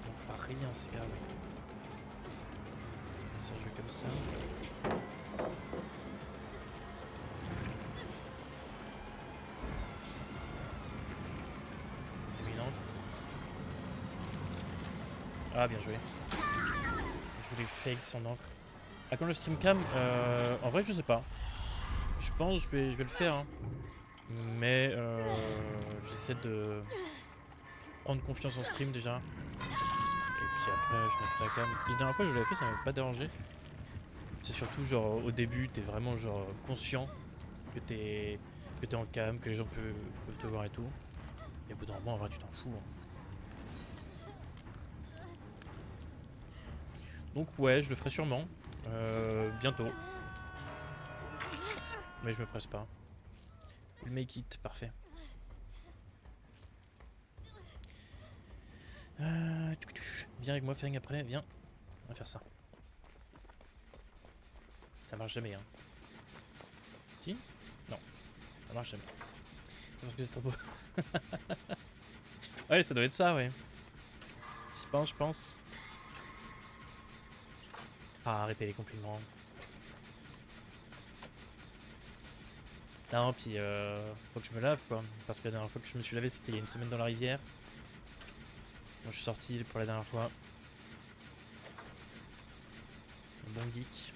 On fera rien, c'est grave. Ça, je vais comme ça. Éminent. Ah, bien joué. Je voulais fake son encre. Ah, quand le stream cam, en vrai, je sais pas. Je pense que je vais le faire. Hein. Mais j'essaie de prendre confiance en stream déjà. Et puis après, je mettrai la cam. La dernière fois, je l'avais fait, ça m'avait pas dérangé. C'est surtout genre au début, t'es vraiment genre conscient que t'es en cam, que les gens peuvent te voir et tout. Et au bout d'un moment, en vrai, tu t'en fous. Hein. Donc ouais, je le ferai sûrement. Bientôt. Mais je me presse pas. We'll make it, parfait. Viens avec moi, Feng, après, viens. On va faire ça. Ça marche jamais, hein. Si? Non, ça marche jamais. Parce que c'est trop beau. Ouais, ça doit être ça, ouais. Je pense. Ah, arrêtez les compliments. Non, puis faut que je me lave, quoi. Parce que la dernière fois que je me suis lavé, c'était il y a une semaine dans la rivière. Moi, je suis sorti pour la dernière fois. Un bon geek.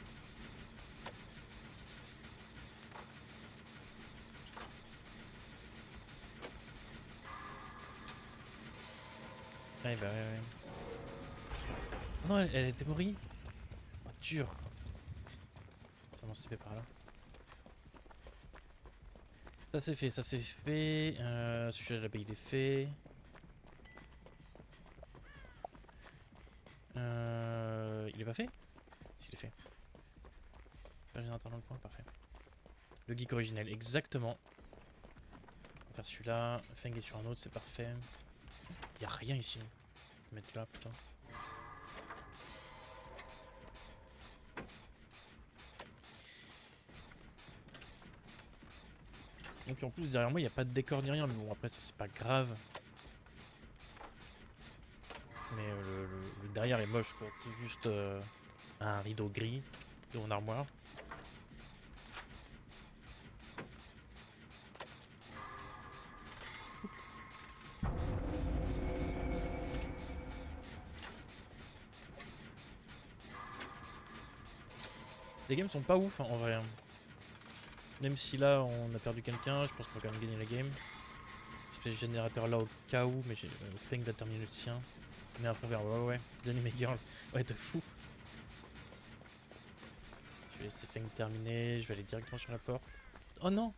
Ouais, bah ouais. Non, elle était morite. Oh, dur. Comment c'était par là? Ça c'est fait, ça c'est fait. Celui-là là-bas il est fait. Il est pas fait? S'il est fait. Pas générateur dans le coin, parfait. Le geek originel, exactement. On va faire celui-là. Feng est sur un autre, c'est parfait. Y'a rien ici. Je vais mettre là, putain. Donc en plus derrière moi il n'y a pas de décor ni rien, mais bon après ça c'est pas grave. Mais le derrière est moche quoi, c'est juste un rideau gris de mon armoire. Les games sont pas ouf hein, en vrai. Même si là on a perdu quelqu'un, je pense qu'on va quand même gagner la game. Je fais ce générateur là au cas où, mais Feng va terminer le sien. Mais un fond vert, ouais, Anime Girl, ouais de fou. Je vais laisser Feng terminer, je vais aller directement sur la porte. Oh non!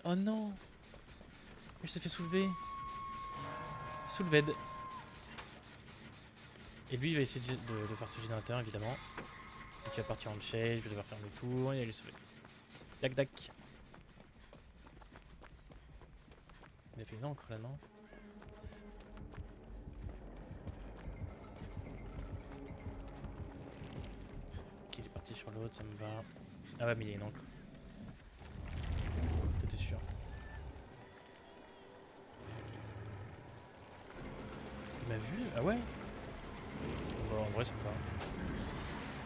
Oh non! Il s'est fait soulever! Souleved! Et lui il va essayer de faire ce générateur évidemment. Donc il va partir en chase, je vais devoir faire le tour et aller sauver. Dac dac! Il a fait une encre là non? Ok il est parti sur l'autre, ça me va. Ah ouais mais il y a une encre. T'étais sûr. Il m'a vu? Ah ouais? Bon, en vrai ça me va.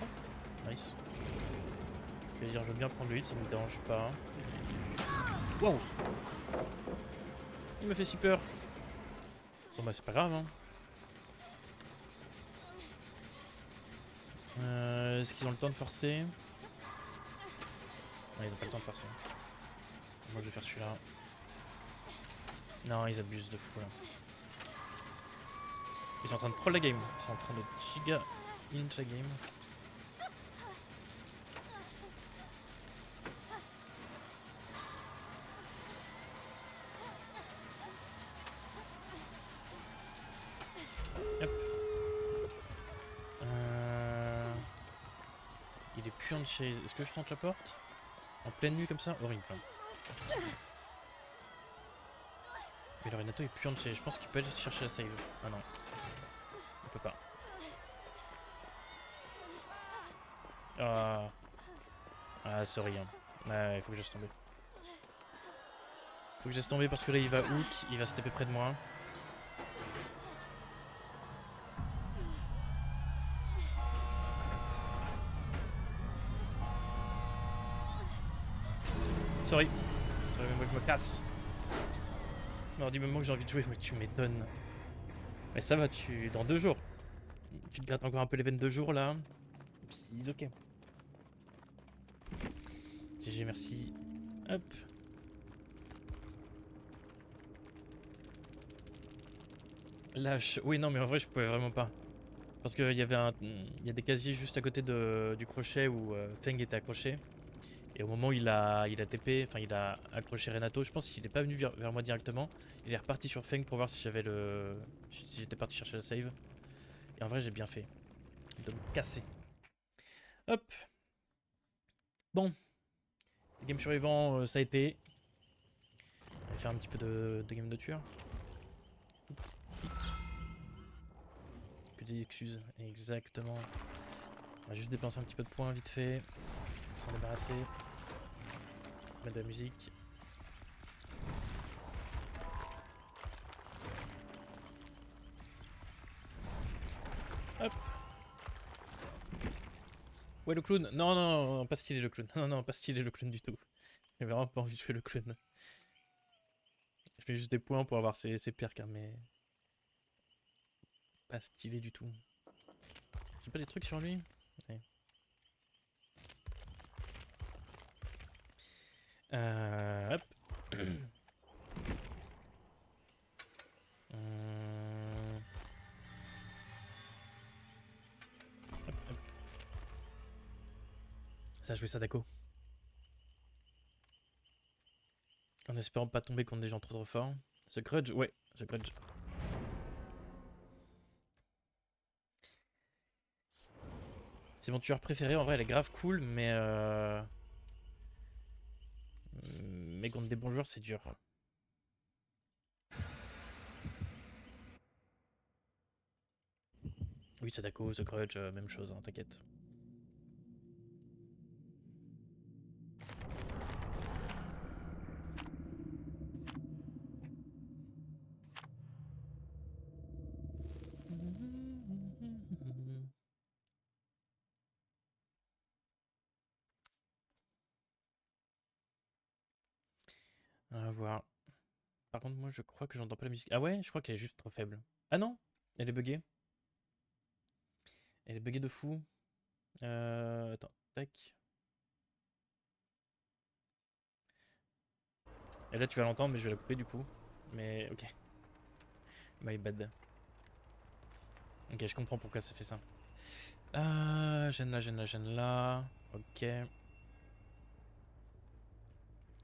Oh, nice. Je vais dire je veux bien prendre le hit, ça me dérange pas. Wow! Il me fait si peur. Bon bah c'est pas grave hein. Est-ce qu'ils ont le temps de forcer? Non, ils ont pas le temps de forcer. Moi je vais faire celui-là. Non, ils abusent de fou là. Ils sont en train de troll la game. Ils sont en train de giga int la game. Hop. Il est plus en chase. Est-ce que je tente la porte? En pleine nuit comme ça? Horrible. Mais le Renato est plus en chase. Je pense qu'il peut aller chercher la save. Ah non. Il peut pas. Ah, sorry. Hein. Ouais, il faut que je laisse tomber. Faut que je laisse tomber parce que là il va hook, il va se taper près de moi. Sorry. Sorry, mais moi je me casse. Alors du moment que j'ai envie de jouer, mais tu m'étonnes. Mais ça va, dans 2 jours. Tu te grattes encore un peu les veines 2 jours là. Et puis ok. GG, merci. Hop. Lâche. Oui, non, mais en vrai, je pouvais vraiment pas. Parce qu'il y avait il y a des casiers juste à côté du crochet où Feng était accroché. Et au moment où il a TP, enfin il a accroché Renato, je pense qu'il est pas venu vers moi directement. Il est reparti sur Feng pour voir si j'avais si j'étais parti chercher la save. Et en vrai, j'ai bien fait de me casser. Hop. Bon. Les games survivants, ça a été. On va faire un petit peu de game de tueur. Que des excuses, exactement. On va juste dépenser un petit peu de points vite fait. S'en débarrasser. Mettre de la musique. Hop. Ouais, le clown. Non, non, non, pas stylé le clown. Non, non, pas stylé le clown du tout. J'ai vraiment pas envie de jouer le clown. Je fais juste des points pour avoir ses perks, hein, mais... Pas stylé du tout. J'ai pas des trucs sur lui? Ouais. Hop. Hop, hop. Ça a joué Sadako. En espérant pas tomber contre des gens trop forts. The Grudge, ouais, The Grudge. C'est mon tueur préféré, en vrai elle est grave cool, mais mais contre des bons joueurs c'est dur. Oui, Sadako, The Grudge, même chose, hein, t'inquiète. On va voir. Par contre, moi je crois que j'entends pas la musique. Ah ouais, je crois qu'elle est juste trop faible. Ah non, elle est buggée. Elle est buggée de fou. Attends, tac. Et là tu vas l'entendre, mais je vais la couper du coup. Mais ok. My bad. Ok, je comprends pourquoi ça fait ça. Gêne là, gêne là, gêne là. Ok. Je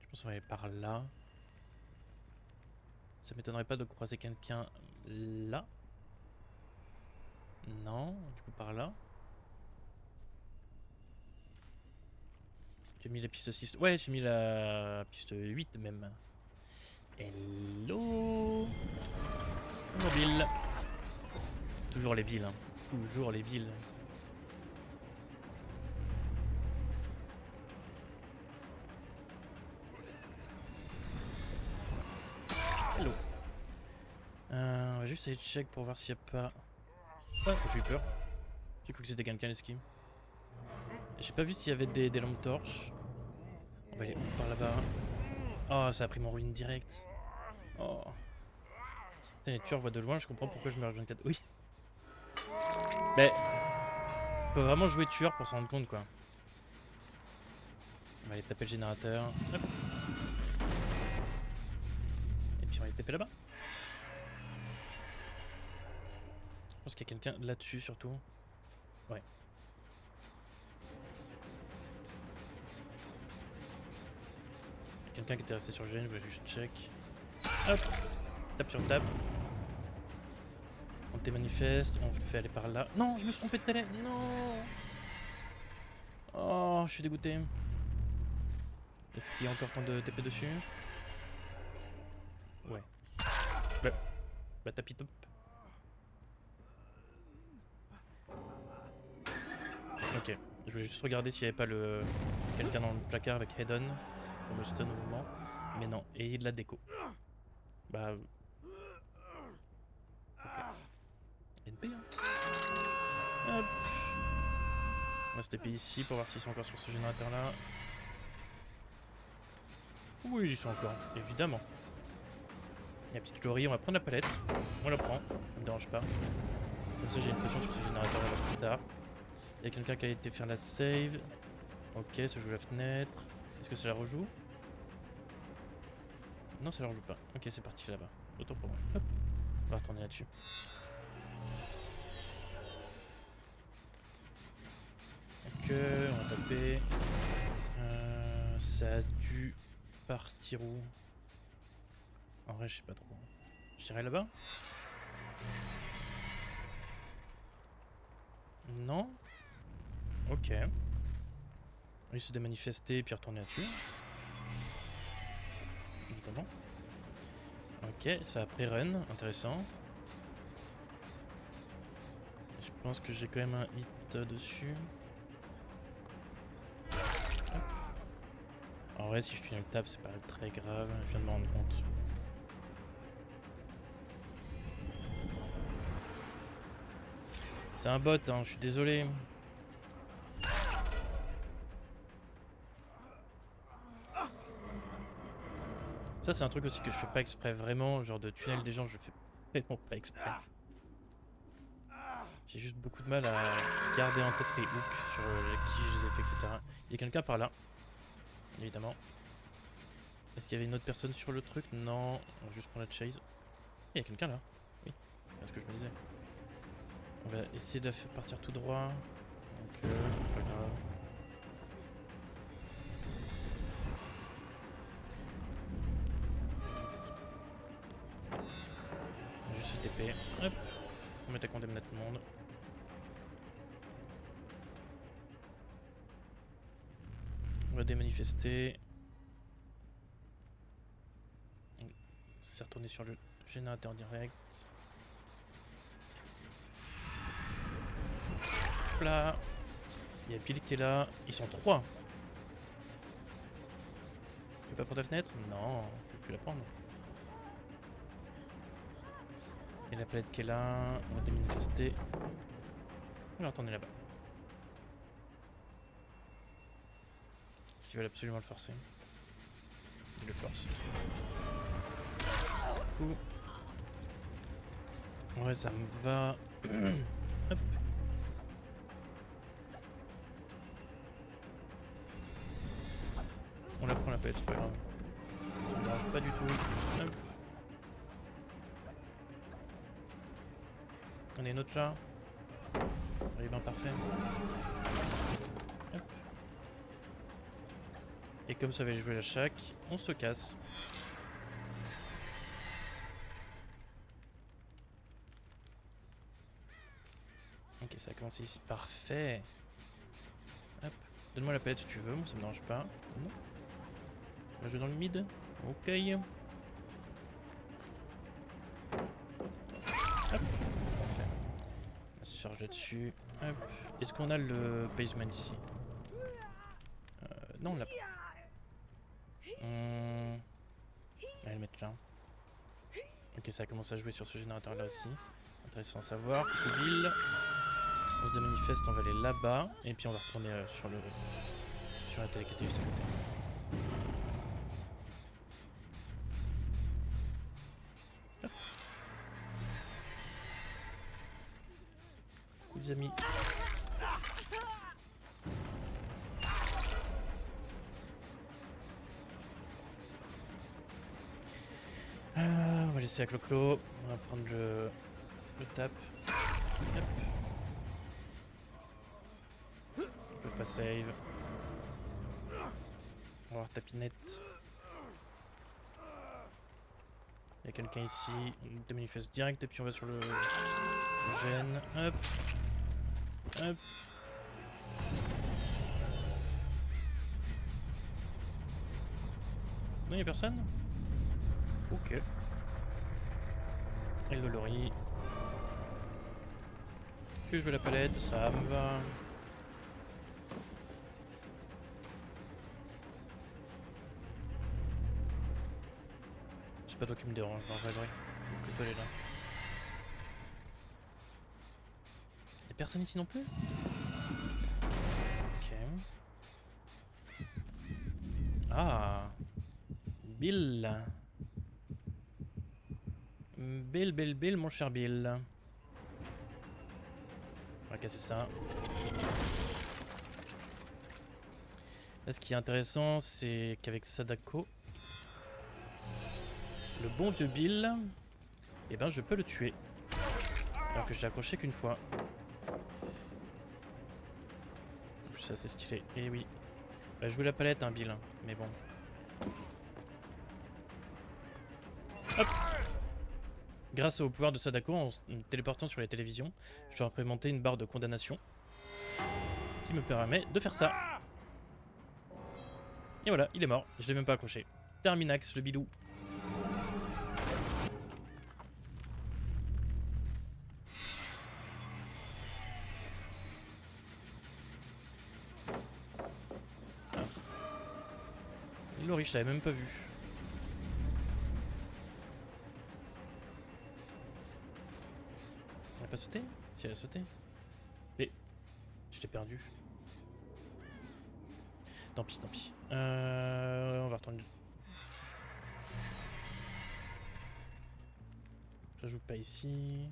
pense qu'on va aller par là. Ça m'étonnerait pas de croiser quelqu'un là. Non, du coup par là. J'ai mis la piste 6. Ouais, j'ai mis la piste 8 même. Hello. Mobile. Toujours les villes, hein. Toujours les villes. Hello. On va juste aller check pour voir s'il n'y a pas... Ah, j'ai eu peur. J'ai cru que c'était quelqu'un l'esquive. J'ai pas vu s'il y avait des lampes torches. On va aller où par là-bas? Oh, ça a pris mon ruine direct. Oh. Putain, les tueurs voient de loin, je comprends pourquoi je meurs 24. Oui. Mais faut vraiment jouer tueur pour s'en rendre compte quoi. On va aller taper le générateur. Hop. Et puis on va aller taper là-bas. Je pense qu'il y a quelqu'un là-dessus surtout. Ouais. Il y a quelqu'un qui était resté sur le gène, je vais juste check. Hop. Tape sur table. On démanifeste, on fait aller par là. Non, je me suis trompé de télé. Non. Oh, je suis dégoûté. Est-ce qu'il y a encore temps de TP dessus? Ouais. Bah tapis top. Ok. Je voulais juste regarder s'il n'y avait pas le quelqu'un dans le placard avec Hedon pour me stun au moment. Mais non. Et il y a de la déco. Bah... Ok. NP hein. Hop. On va se TP ici pour voir s'ils sont encore sur ce générateur là. Oui, ils sont encore, évidemment. Il y a une petite Glory, on va prendre la palette. On la prend, ça me dérange pas. Comme ça j'ai une potion sur ce générateur là plus tard. Il y a quelqu'un qui a été faire la save. Ok, ça joue la fenêtre. Est-ce que ça la rejoue? Non, ça la rejoue pas. Ok, c'est parti là-bas. Autant pour moi. Hop. On va retourner là-dessus. Ok, on va taper. Ça a dû partir où? En vrai, je sais pas trop. Je dirais là-bas? Non? Ok. Il se démanifester et puis retourner là-dessus. Évidemment. Ok, ça a pré-run, intéressant. Je pense que j'ai quand même un hit dessus. En vrai, si je tue une table, c'est pas très grave, je viens de me rendre compte. C'est un bot, hein, je suis désolé. Ça, c'est un truc aussi que je fais pas exprès, vraiment, genre de tunnel des gens, je fais vraiment pas exprès. J'ai juste beaucoup de mal à garder en tête les hooks sur qui je les ai fait, etc. Il y a quelqu'un par là, évidemment. Est-ce qu'il y avait une autre personne sur le truc? Non, on va juste prendre la chase. Il y a quelqu'un là. Oui, c'est ce que je me disais. On va essayer de la faire partir tout droit. Donc, pas grave. On va juste se TP. Hop. On met à condamner tout le monde. On va démanifester. C'est retourné sur le générateur direct. Hop là. Il y a Bill qui est là. Ils sont 3. Tu peux pas prendre la fenêtre? Non, je peux plus la prendre. Et la planète qui est là. On va démanifester. On va retourner là-bas. S'ils veulent absolument le forcer. Ils le forcent. Ouais, ça me va. Hop. On la prend la palette, c'est pas grave. Ça me dérange pas du tout. Hop. On a une autre là. Elle est bien parfait. Hop. Et comme ça va jouer la chaque, on se casse. Ok, ça a commencé ici. Parfait. Hop. Donne-moi la palette si tu veux, moi ça me dérange pas. Non. On va jouer dans le mid. Ok. Hop. Parfait. On va se charger là-dessus. Hop. Est-ce qu'on a le basement ici? Non, on l'a pas. On va le mettre là. Ok, ça a commencé à jouer sur ce générateur là aussi. Intéressant à savoir. Ville. On se démanifeste, on va aller là-bas. Et puis on va retourner sur la télé qui était juste à côté. Hop. les amis. On va laisser à Clo-Clo. On va prendre le tap. Hop. Ils peuvent pas save. On va voir tapinette. Il y a quelqu'un ici. On te manifeste direct et puis on va sur le gène. Hop. Hop. Non, y'a personne? Ok. Et le lorry. Que je veux la palette, ça me va. C'est pas toi qui me dérange, non, vrai, vrai. Plutôt aller là. Y'a personne ici non plus? Ok. Ah, Bill. Bill, mon cher Bill. On va casser ça. Là, ce qui est intéressant, c'est qu'avec Sadako, le bon vieux Bill, eh ben, je peux le tuer. Alors que je l'ai accroché qu'une fois. En plus, c'est assez stylé. Et oui. Bah, je joue la palette, hein, Bill. Mais bon. Hop! Grâce au pouvoir de Sadako, en téléportant sur les télévisions, je vais implémenter une barre de condamnation qui me permet de faire ça. Et voilà, il est mort. Je l'ai même pas accroché. Terminax, le bidou. Ah. Lori, je t'avais même pas vu. Elle a pas sauté? Si, elle a sauté. Mais je l'ai perdu. Tant pis, tant pis. On va retourner. Ça joue pas ici.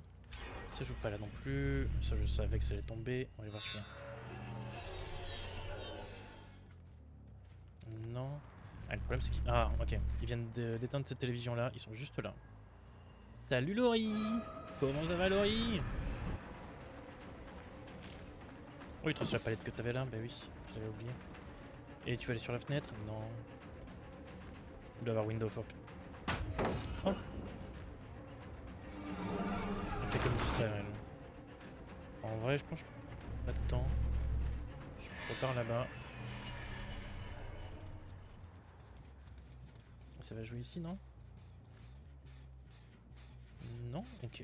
Ça joue pas là non plus. Ça, je savais que ça allait tomber. On va aller voir celui-là. Non. Ah, le problème c'est qu'ils... Ah, ok. Ils viennent d'éteindre cette télévision-là. Ils sont juste là. Salut Laurie! Comment ça va Laurie? Oui, tu la palette que t'avais là? Bah oui, j'avais oublié. Et tu vas aller sur la fenêtre? Non. Il doit avoir window for... Oh! Elle fait comme distraire elle. En vrai, je pense que je... Pas de temps. Je repars là-bas. Ça va jouer ici, non? Non? Ok.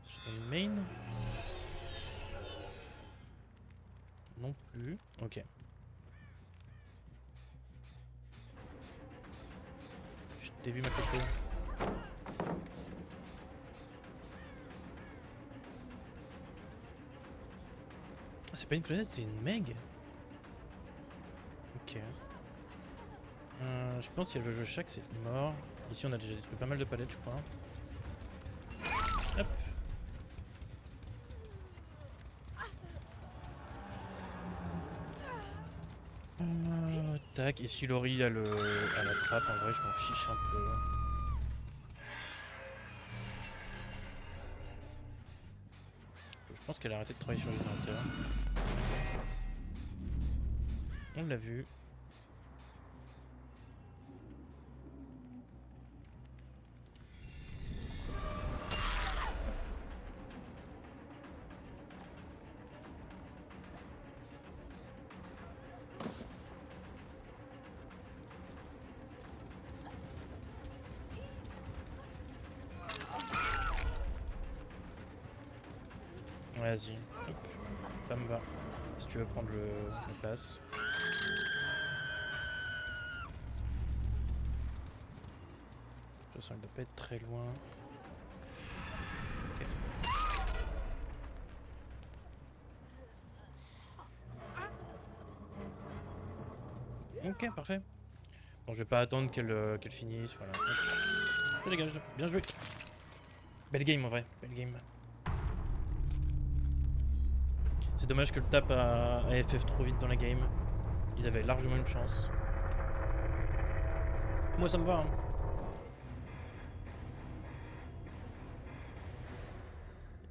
C'est une main? Non plus. Ok. Je t'ai vu ma photo. Ah, c'est pas une planète, c'est une meg. Ok. Je pense qu'il y a le jeu chaque, c'est mort. Ici on a déjà détruit pas mal de palettes je crois. Hop. Tac, ici Laurie a la trappe, en vrai je m'en fiche un peu. Je pense qu'elle a arrêté de travailler sur les ordinateurs. On l'a vu. Vas-y, hop, ça me va. Si tu veux prendre la place. De toute façon, elle doit pas être très loin. Ok, parfait. Bon, je vais pas attendre qu'elle finisse, voilà. Ça dégage, bien joué. Belle game en vrai, belle game. C'est dommage que le tap a FF trop vite dans la game. Ils avaient largement une chance. Moi ça me va. Hein.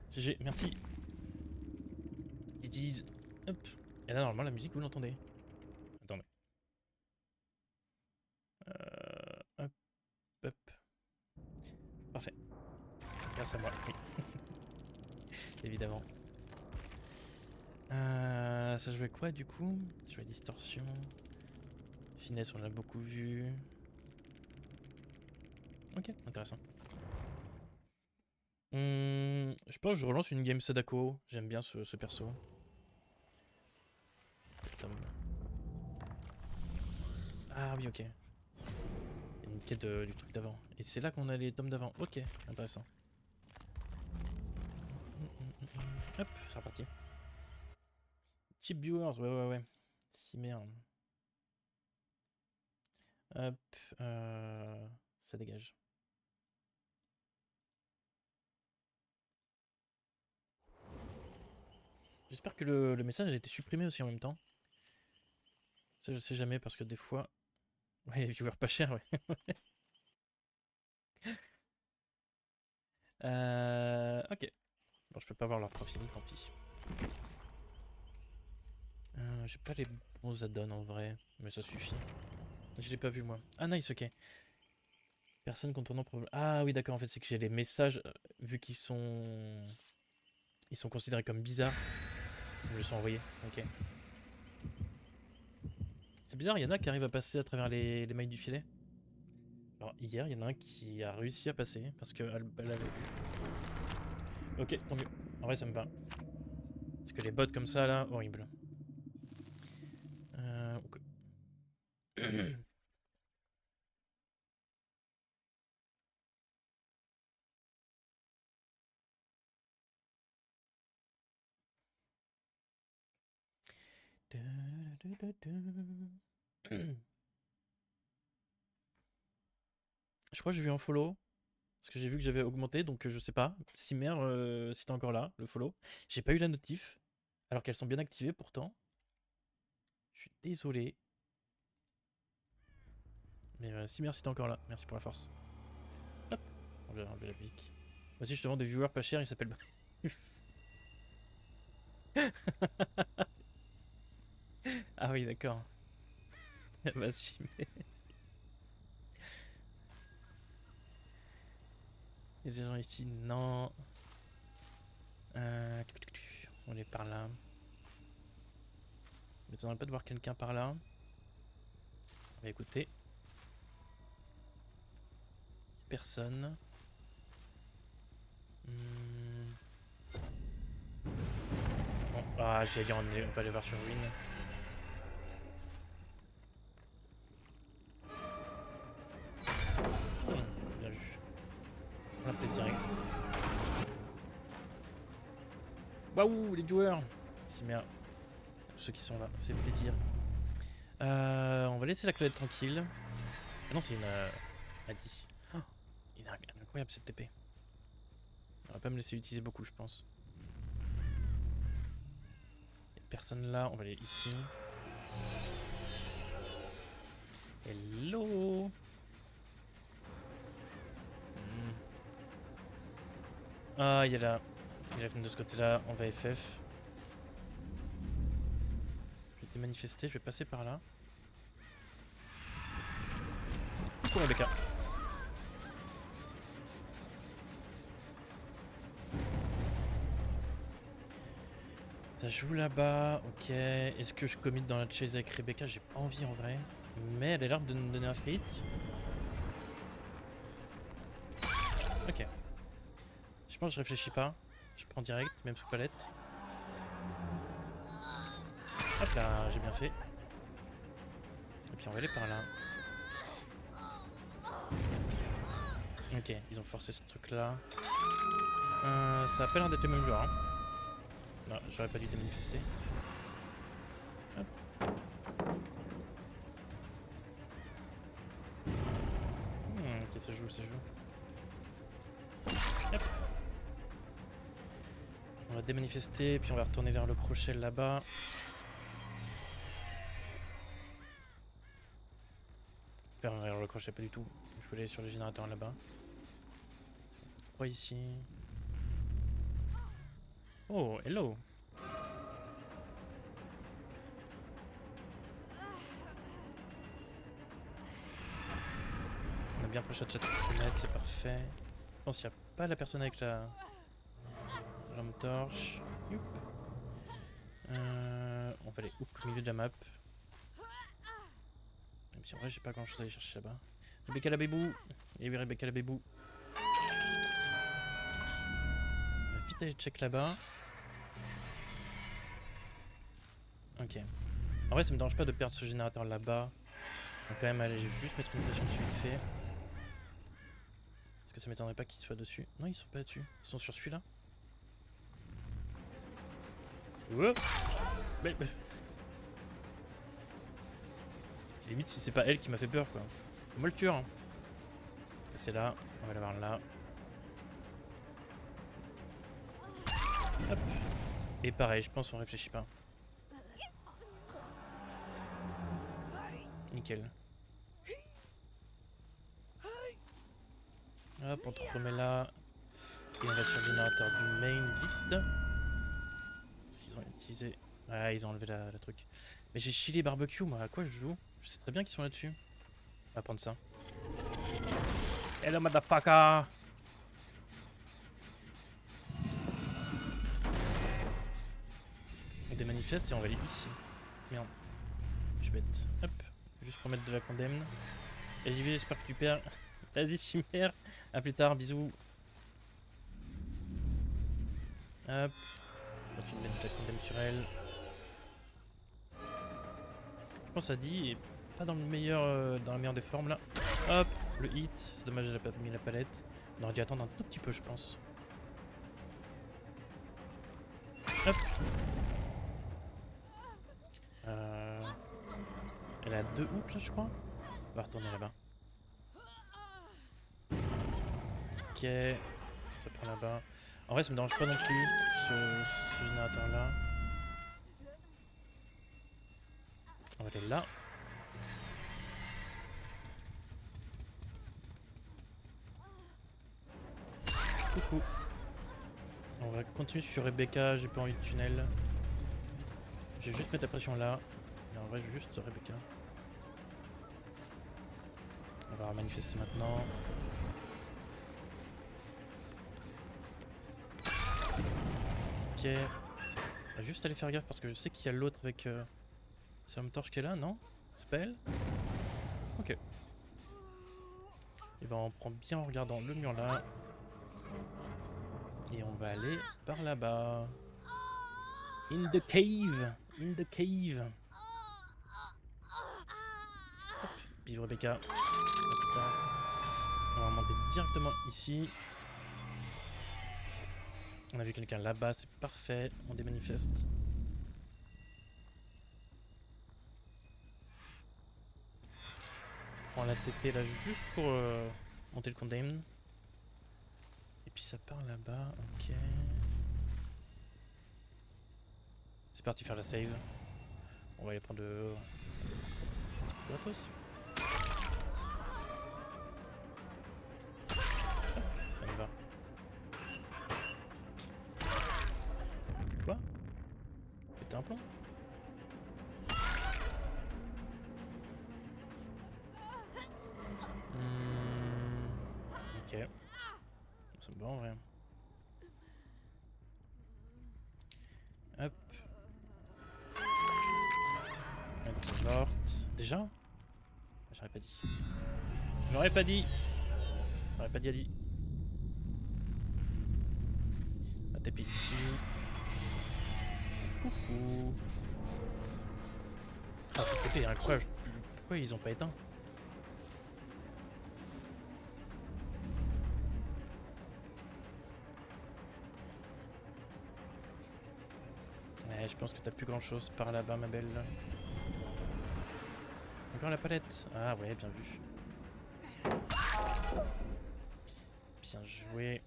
GG, merci. GG's. Hop. Et là normalement la musique vous l'entendez. Attendez. Hop. Hop. Parfait. Grâce à moi, oui. Évidemment. Ça jouait quoi du coup? Ça jouait distorsion. Finesse, on l'a beaucoup vu. Ok, intéressant. Je pense que je relance une game Sadako. J'aime bien ce perso. Tom. Ah oui, ok. Il y a une quête du truc d'avant. Et c'est là qu'on a les tomes d'avant. Ok, intéressant. Hop, c'est reparti. Cheap viewers, ouais. Si merde. Hop, ça dégage. J'espère que le message a été supprimé aussi en même temps. Ça, je sais jamais parce que des fois. Ouais, les viewers pas chers, ouais. Ok. Bon, je peux pas voir leur profil, tant pis. J'ai pas les bons add-ons en vrai, mais ça suffit. Je l'ai pas vu moi. Ah, nice, ok. Personne contournant problème. Ah oui, d'accord, en fait, c'est que j'ai les messages, vu qu'ils sont. Ils sont considérés comme bizarres. Ils me les sont envoyés, ok. C'est bizarre, il y en a qui arrivent à passer à travers les mailles du filet. Alors, hier, il y en a un qui a réussi à passer parce qu'elle avait vu. Ok, tant mieux. En vrai, ça me va. Parce que les bots comme ça, là, horrible. Ok. Je crois que j'ai vu un follow. Parce que j'ai vu que j'avais augmenté, donc je sais pas. Simer, si t'es encore là, le follow. J'ai pas eu la notif. Alors qu'elles sont bien activées pourtant. Je suis désolé. Mais Simer, si t'es encore là, merci pour la force. Hop, on va enlever la pique. Voici justement des viewers pas chers, il s'appelle Ah oui, d'accord. Bah si, mais. Il y a des gens ici, non. On est par là. Je m'étonnerais pas de voir quelqu'un par là. On va écouter. Personne. Bon, ah, j'allais dire, on va aller voir sur Ruin. Bien vu. On l'a peut-être direct. Waouh, les viewers! Si merde. Ceux qui sont là, c'est plaisir. On va laisser la clé tranquille. Ah non, c'est une Adi. Oh, il est incroyable cette TP. On va pas me laisser utiliser beaucoup, je pense. Il y a personne là, on va aller ici. Hello! Ah, il y a la fenêtre de ce côté-là, on va FF. Je vais démanifester, je vais passer par là. Pour Rebecca. Ça joue là-bas, ok. Est-ce que je commit dans la chase avec Rebecca? J'ai pas envie en vrai. Mais elle a l'air de me donner un frit. Ok. Je pense que je réfléchis pas. Je prends direct, même sous palette. Hop là, j'ai bien fait. Et puis on va aller par là. Ok, ils ont forcé ce truc là. Ça a pas l'air d'être le même joueur. Hein. Non, j'aurais pas dû démanifester. Hop. Ok, ça joue, ça joue. Hop. On va démanifester, puis on va retourner vers le crochet là-bas. Vers le crochet, pas du tout. Je voulais aller sur le générateur là-bas. 3 ici. Oh, hello. On a bien proche de chat c'est parfait. Je pense qu'il n'y a pas la personne avec la lampe torche. Youp. On va aller au milieu de la map. Même si en vrai j'ai pas grand chose à aller chercher là-bas. Rebecca la bébou. Et oui, Rebecca la bébou. On va vite aller check là-bas. Ok. En vrai ça me dérange pas de perdre ce générateur là-bas. On va quand même aller juste mettre une pression dessus vite fait. Parce que ça m'étonnerait pas qu'ils soient dessus. Non, ils sont pas dessus. Ils sont sur celui-là. Ouais. Mais... C'est limite si c'est pas elle qui m'a fait peur quoi. Moi le tueur. Hein. C'est là. On va l'avoir là. Hop. Et pareil, je pense qu'on réfléchit pas. Nickel. Hop, on te remet là. Et on va sur le générateur du main vite. Parce qu'ils ont utilisé... Ah, ils ont enlevé la truc. Mais j'ai chili barbecue, moi. À quoi je joue? Je sais très bien qu'ils sont là-dessus. On va prendre ça. Hello, motherfucker! On démanifeste et on va aller ici. Merde. Je suis bête. Hop. Juste pour mettre de la condamne. Et j'y vais, j'espère que tu perds. Vas-y, Chimère. A plus tard, bisous. Hop. Continue de mettre de la condamne sur elle. Je pense à Di est pas dans le meilleur, dans la meilleure des formes là. Hop, le hit. C'est dommage, elle a pas mis la palette. On aurait dû attendre un tout petit peu, je pense. Hop. Elle a 2 hooks là, je crois. On va retourner là-bas. Ok. Ça prend là-bas. En vrai, ça me dérange pas non plus, ce générateur là. On va aller là. Coucou. On va continuer sur Rebecca, j'ai pas envie de tunnel. Je vais juste mettre la pression là. Et en vrai, je vais juste Rebecca. On va manifester maintenant. Ok. On va juste aller faire gaffe parce que je sais qu'il y a l'autre avec sa lampe torche qui est là, non? C'est pas elle? Ok. Et ben on prend bien en regardant le mur là. Et on va aller par là-bas. In the cave. In the cave. Hop. Bisous Rebecca. On va monter directement ici. On a vu quelqu'un là-bas, c'est parfait. On démanifeste. Je prends la TP là juste pour monter le condamn. Et puis ça part là-bas, ok. C'est parti faire la save. On va aller prendre de... gratos. On y va. Quoi? Péter un plomb? Ok. Ça me va en vrai. Hop. Morte. Déjà? J'aurais pas dit. J'aurais pas dit. J'aurais pas dit à dit. On va taper ici. Coucou. Ah, cette TP est incroyable. Pourquoi ils ont pas éteint? Ouais, je pense que t'as plus grand chose par là-bas, ma belle. Encore la palette. Ah ouais, bien vu. Bien joué.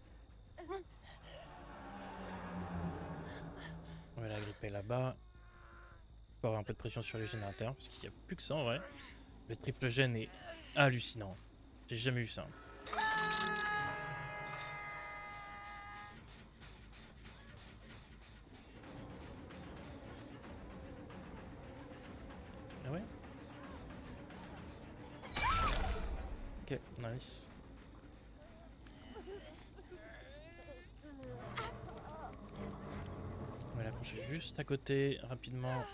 On va la gripper là-bas. Pour avoir un peu de pression sur les générateurs, parce qu'il n'y a plus que ça en vrai. Le triple gène est hallucinant. J'ai jamais vu ça. Ah ouais? Ok, nice. On va la pencher juste à côté, rapidement.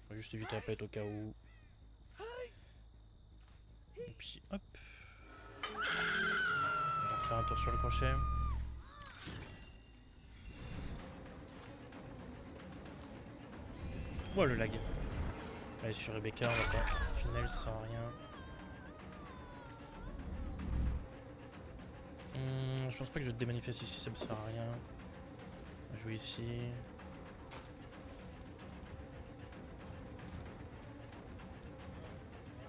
On va juste éviter la pète au cas où. Et puis hop. On va faire un tour sur le crochet. Oh le lag. Allez sur Rebecca, on va pas. Tunnel, ça sert à rien. Je pense pas que je démanifeste ici, ça me sert à rien. On va jouer ici.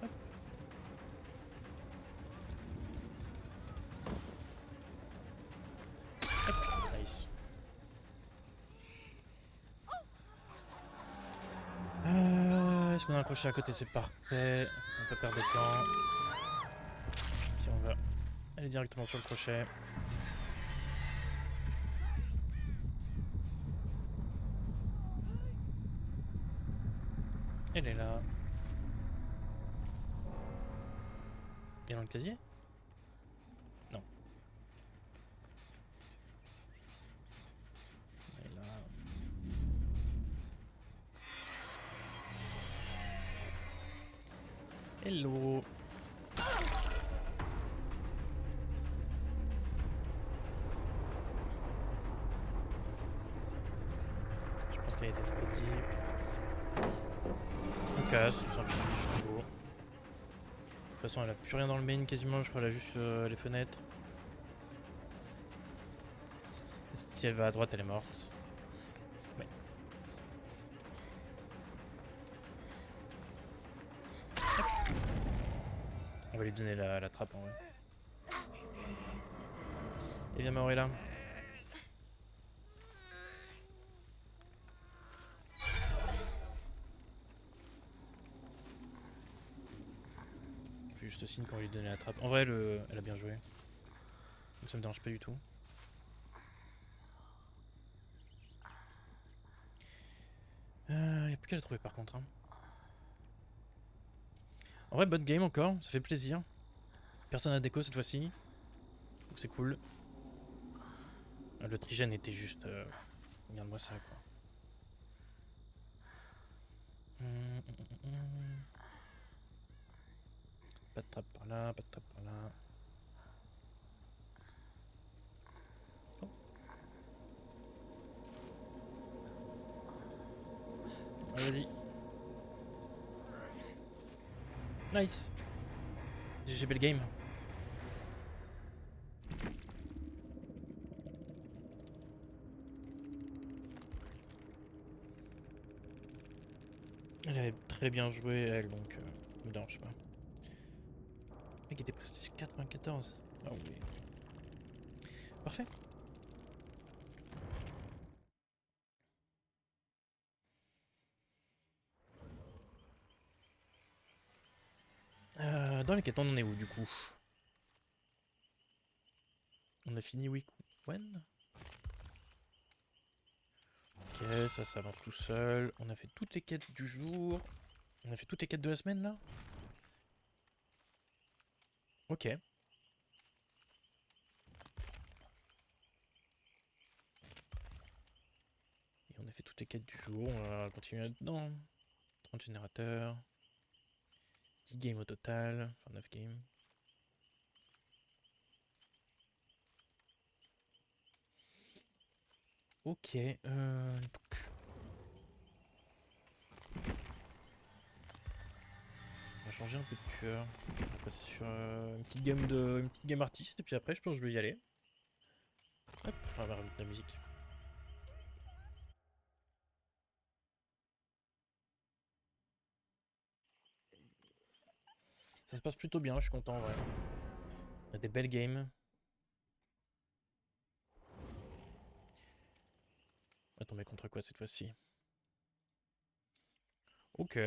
Hop. Hop. Nice. Est-ce qu'on a un crochet à côté? C'est parfait. On peut perdre de temps. Si on va aller directement sur le crochet. Elle est là. Il y a dans le casier? Non. Elle est là. Hello. Je pense qu'elle a été trop deep. On casse, on s'en fiche, en gros. De toute façon, elle a plus rien dans le main quasiment, je crois qu'elle a juste les fenêtres. Si elle va à droite, elle est morte. Ouais. On va lui donner la trappe en vrai. Et viens Maurella. Fait juste signe qu'on va lui donner la trappe. En vrai, elle a bien joué. Donc ça me dérange pas du tout. Y'a plus qu'à la trouver par contre. Hein. En vrai, bonne game encore, ça fait plaisir. Personne à déco cette fois-ci. Donc c'est cool. Le trigène était juste... Regarde-moi ça quoi. Pas de trappe par là, pas de trappe par là. Oh. Allez, vas-y. Nice. GG belle game. Elle avait très bien joué elle donc ça me dérange pas. Le mec était prestige 94. Ah oui. Parfait. Dans les quêtes, on en est où du coup? On a fini week one. Ok, ça s'avance tout seul. On a fait toutes les quêtes du jour. On a fait toutes les quêtes de la semaine là. Ok. Et on a fait toutes les quêtes du jour. On va continuer là-dedans. 30 générateurs. 10 games au total. Enfin 9 games. Ok. On va changer un peu de tueur. On va passer sur une petite game artiste et puis après je pense que je vais y aller. Hop, on va remettre la musique. Ça se passe plutôt bien, je suis content en vrai. Il y a des belles games. va tomber contre quoi cette fois-ci? Ok.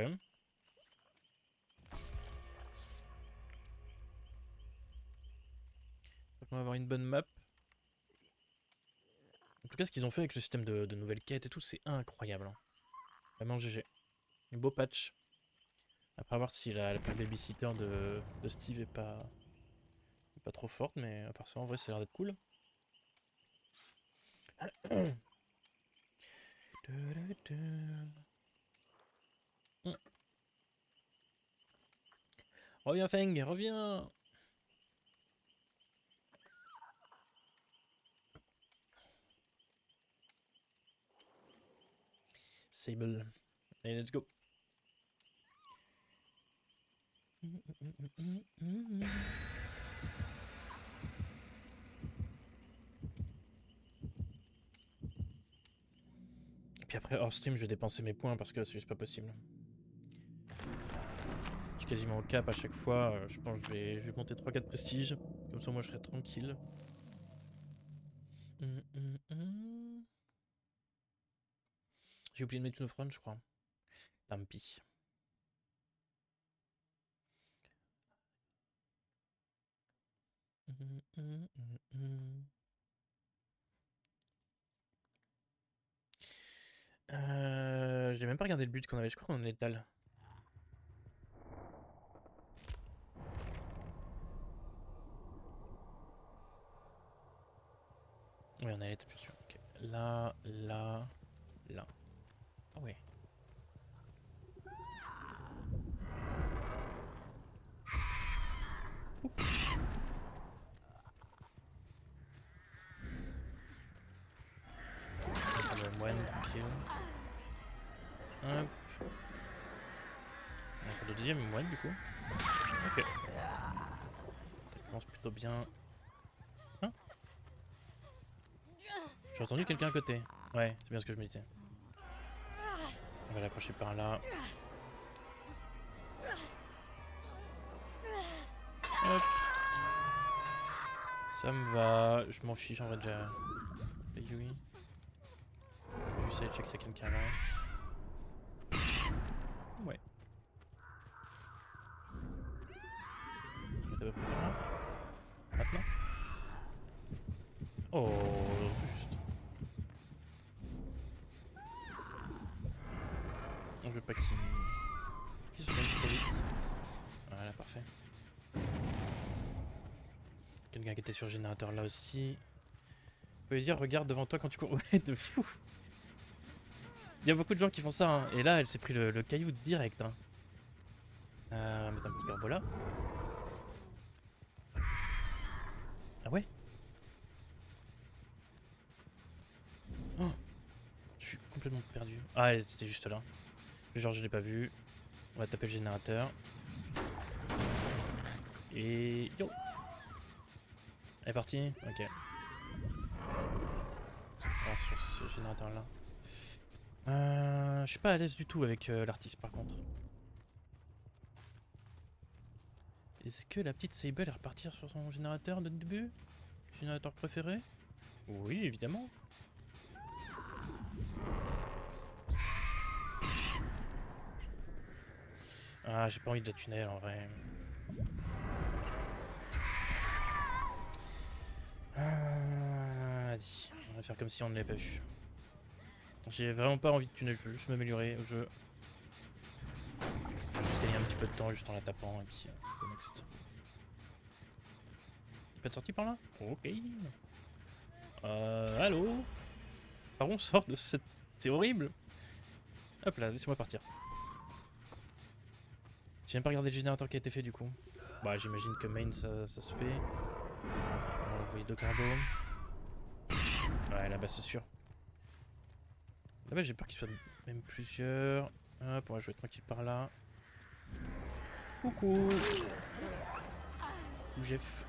On va avoir une bonne map. En tout cas, ce qu'ils ont fait avec le système de nouvelles quêtes et tout, c'est incroyable. Hein. Vraiment GG. Un beau patch. Après, à voir si la babysitter de Steve est pas trop forte, mais à part ça, en vrai, ça a l'air d'être cool. Reviens, Feng, reviens! Sable. Allez, let's go. Et puis après, hors stream, je vais dépenser mes points parce que c'est juste pas possible. Je suis quasiment au cap à chaque fois. Je pense que je vais monter 3-4 prestiges. Comme ça, moi, je serai tranquille. J'ai oublié de mettre une offrande, je crois. Tant pis. J'ai même pas regardé le but qu'on avait. Je crois qu'on en est étal. Oui, on est allé, bien sûr. Okay. Là, là, là. Ah ouais. Le moine, tranquille. Hop. On a pas de deuxième moine du coup. Ok. Ça commence plutôt bien. Hein? J'ai entendu quelqu'un à côté. Ouais, c'est bien ce que je me disais. On va l'approcher par là. Hop. Ça me va. Je m'en fiche en vrai déjà. Oui. Juste aller check s'il y a quelqu'un là. Ouais. Je vais mettre à peu près par là. Maintenant. Oh, juste. On veut pas qu'il se gagne trop vite. Voilà, parfait. Quelqu'un qui était sur le générateur là aussi. Vous pouvez dire, regarde devant toi quand tu cours. Ouais, de fou. Il y a beaucoup de gens qui font ça, hein. Et là, elle s'est pris le caillou direct. Hein. On va mettre un petit corbeau là. Ah ouais? Oh, je suis complètement perdu. Ah, elle était juste là. Genre, je l'ai pas vu. On va taper le générateur. Et yo! Elle est partie? Ok. Alors, sur ce générateur là. Je suis pas à l'aise du tout avec l'artiste par contre. Est-ce que la petite Sable est repartie sur son générateur de début? Générateur préféré? Oui, évidemment. Ah, j'ai pas envie de la tunnel en vrai. Vas-y, on va faire comme si on ne l'avait pas vu. J'ai vraiment pas envie de tunnel, je veux juste m'améliorer au jeu. Je vais juste gagner un petit peu de temps juste en la tapant et puis next. Pas de sortie par là? Ok. Allô? Par où on sort de cette... C'est horrible. Hop là, laissez-moi partir. J'ai même pas regardé le générateur qui a été fait du coup. Bah j'imagine que main ça se fait. On va envoyer 2 corbeaux. Ouais là-bas c'est sûr. Là-bas j'ai peur qu'il soit même plusieurs. Hop, on va jouer tranquille par là. Coucou Jeff.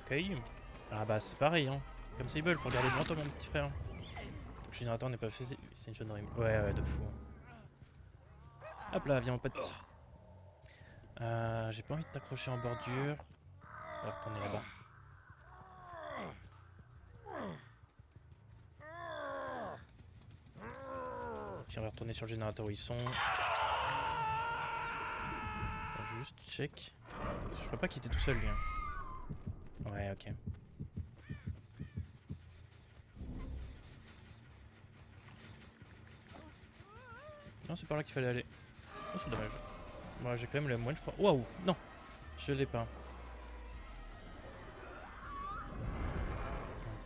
Ok. Ah bah c'est pareil hein. Comme ça ils veulent, faut regarder devant toi mon petit frère. Le générateur n'est pas fait, c'est une jeune horrible. Ouais, de fou. Hop là, viens mon pote. J'ai pas envie de t'accrocher en bordure. On va retourner là-bas. Puis on va retourner sur le générateur où ils sont. Je vais juste check. Je crois pas qu'il était tout seul lui. Hein. Ouais, ok. Non, c'est par là qu'il fallait aller. Oh, c'est dommage. Moi, j'ai quand même le moine, je crois. Waouh, non, je l'ai pas.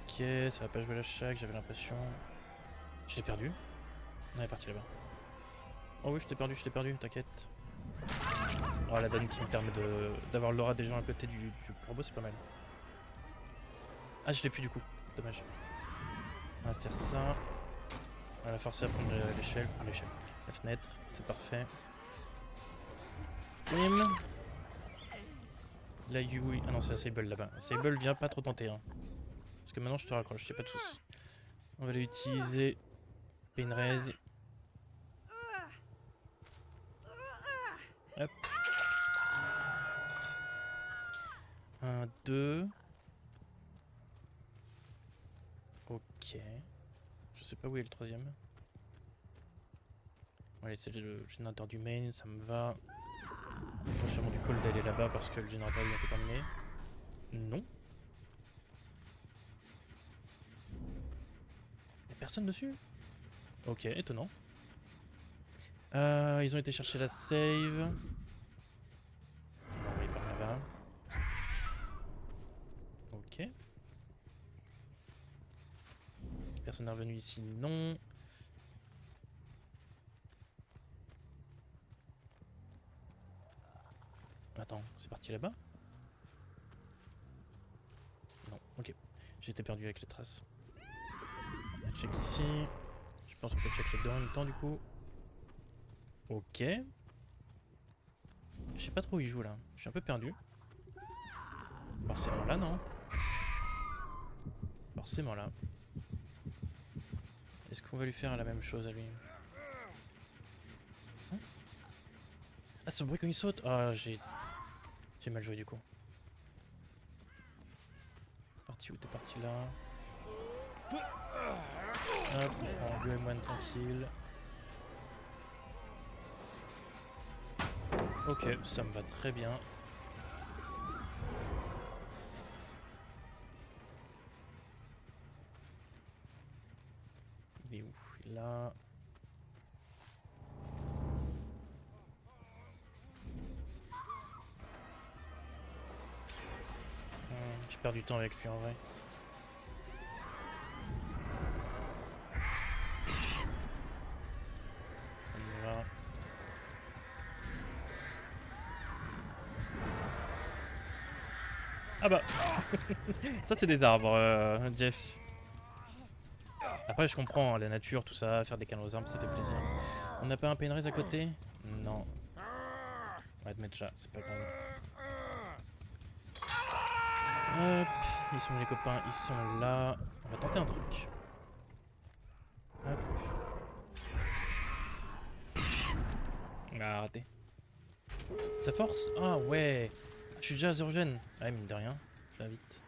Ok, ça va pas jouer la chaque, j'avais l'impression. Je l'ai perdu. On est parti là-bas. Oh oui, je t'ai perdu, t'inquiète. Oh, la donne qui me permet d'avoir l'aura des gens à côté du corbeau, c'est pas mal. Ah, je l'ai plus du coup, dommage. On va faire ça. On va la forcer à prendre l'échelle. Enfin, l'échelle. La fenêtre, c'est parfait. Bim. La Yui. Ah non, c'est la Sable là-bas. Sable, viens pas trop tenter. Hein. Parce que maintenant je te raccroche, y'a pas de soucis. On va l'utiliser. Painraise. Hop. 1, 2. Ok. Je sais pas où est le troisième. Allez, c'est le générateur du main, ça me va. J'ai sûrement du call d'aller là-bas parce que le générateur vient de terminé. Non. Y'a personne dessus? Ok, étonnant. Ils ont été chercher la save. On va envoyer par là-bas. Ok. Personne n'est revenu ici, non. Attends, c'est parti là-bas? Non, ok. J'étais perdu avec les traces. On va check ici. Je pense qu'on peut check les deux en même temps du coup. Ok. Je sais pas trop où il joue là. Je suis un peu perdu. Forcément là, non? Forcément là. Est-ce qu'on va lui faire la même chose à lui? Hein? Ah, ce bruit quand il saute! Ah, j'ai mal joué du coup. T'es parti où? T'es parti là. Hop, on prend le moine tranquille. Ok, ça me va très bien. Il est où? Il est là. Je perds du temps avec lui en vrai. On y va. Ah bah ça c'est des arbres, Jeff. Après je comprends, hein, la nature, tout ça, faire des câlins aux arbres, ça fait plaisir. On n'a pas un Painraise à côté? Non. On va te mettre là, c'est pas grave. Hop, ils sont où les copains? Ils sont là. On va tenter un truc. Hop. Ah, raté. Ça force? Ah ouais. Je suis déjà à 0 gène. Ouais, mine de rien. Ça va vite.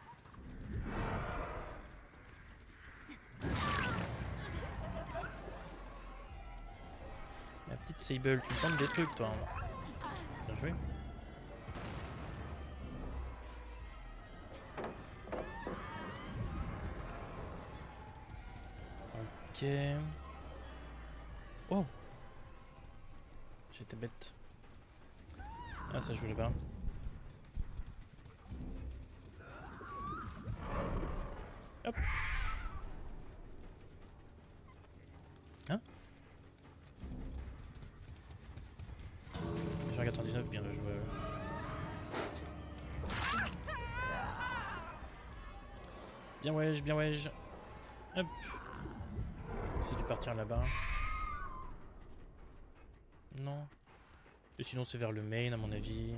La petite Sable, tu me tentes des trucs toi. Hein. Bien joué. Ok. Oh. J'étais bête. Ah, ça je voulais pas. Hop. Hein? J'ai 99, bien joué. Bien wesh. Hop. C'est dû partir là-bas. Non. Et sinon c'est vers le main à mon avis.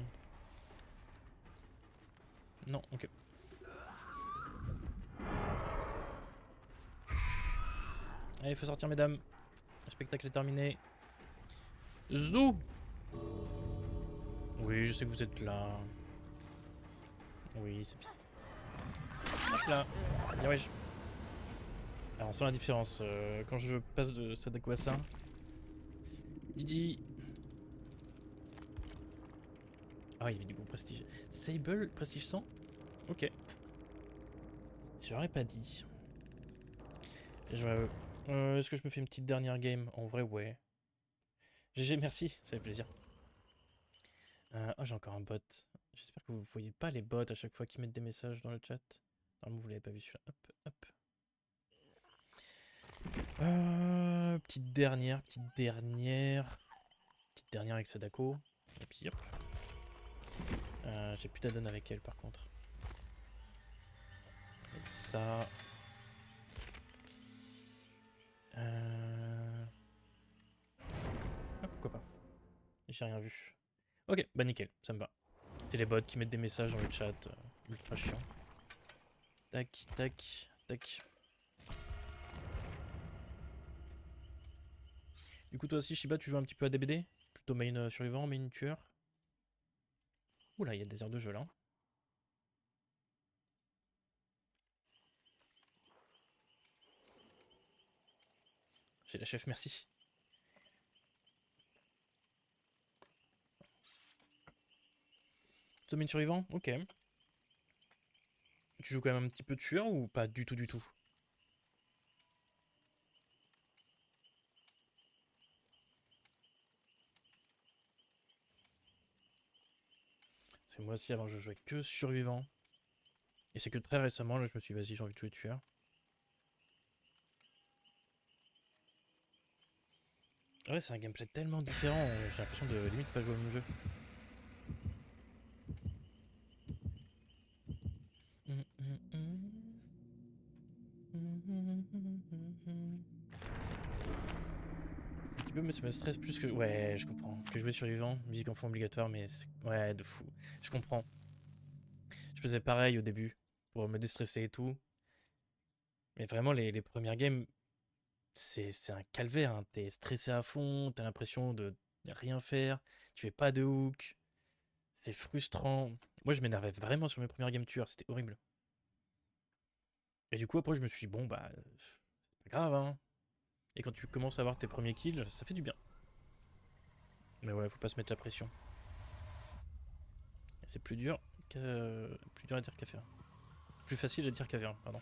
Non, ok. Allez, il faut sortir mesdames. Le spectacle est terminé. Zou. Oui, je sais que vous êtes là. Oui, c'est bien. Hop là. Bien wesh. Alors on sent la différence quand je passe de Sadako à ça. Didi. Ah, il y avait du bon prestige. Sable, prestige 100. Ok. Je l'aurais pas dit. Est-ce que je me fais une petite dernière game? En vrai, ouais. GG, merci, ça fait plaisir. Oh, j'ai encore un bot. J'espère que vous ne voyez pas les bots à chaque fois qu'ils mettent des messages dans le chat. Normalement, vous l'avez pas vu celui-là. Hop, hop. Petite dernière. Petite dernière avec Sadako. Et puis hop. J'ai plus d'addon avec elle par contre. Et ça. Ah, pourquoi pas. J'ai rien vu. Ok, bah nickel, ça me va. C'est les bots qui mettent des messages dans le chat. Ultra chiant. Tac, tac, tac. Du coup, toi aussi, Shiba, tu joues un petit peu à DBD? Plutôt main survivant, main tueur? Oula, il y a des heures de jeu là. J'ai la chef, merci. Plutôt main survivant? Ok. Tu joues quand même un petit peu tueur ou pas du tout du tout? Parce que moi aussi, avant, je jouais que survivant. Et c'est que très récemment, là, je me suis dit, vas-y, j'ai envie de jouer tueur. Ouais, c'est un gameplay tellement différent, j'ai l'impression de limite pas jouer au même jeu. Un petit peu, mais ça me stresse plus que... Ouais, je comprends. Que jouer survivant, musique en fond obligatoire, mais c'est... Ouais, de fou. Je comprends. Je faisais pareil au début, pour me déstresser et tout. Mais vraiment, les premières games, c'est un calvaire, hein. T'es stressé à fond, t'as l'impression de rien faire, tu fais pas de hook, c'est frustrant. Moi, je m'énervais vraiment sur mes premières games tueurs, c'était horrible. Et du coup, après, je me suis dit, bon, bah, c'est pas grave, hein. Et quand tu commences à avoir tes premiers kills, ça fait du bien. Mais ouais, faut pas se mettre la pression. C'est plus dur à dire qu'à faire. Plus facile à dire qu'à faire, pardon.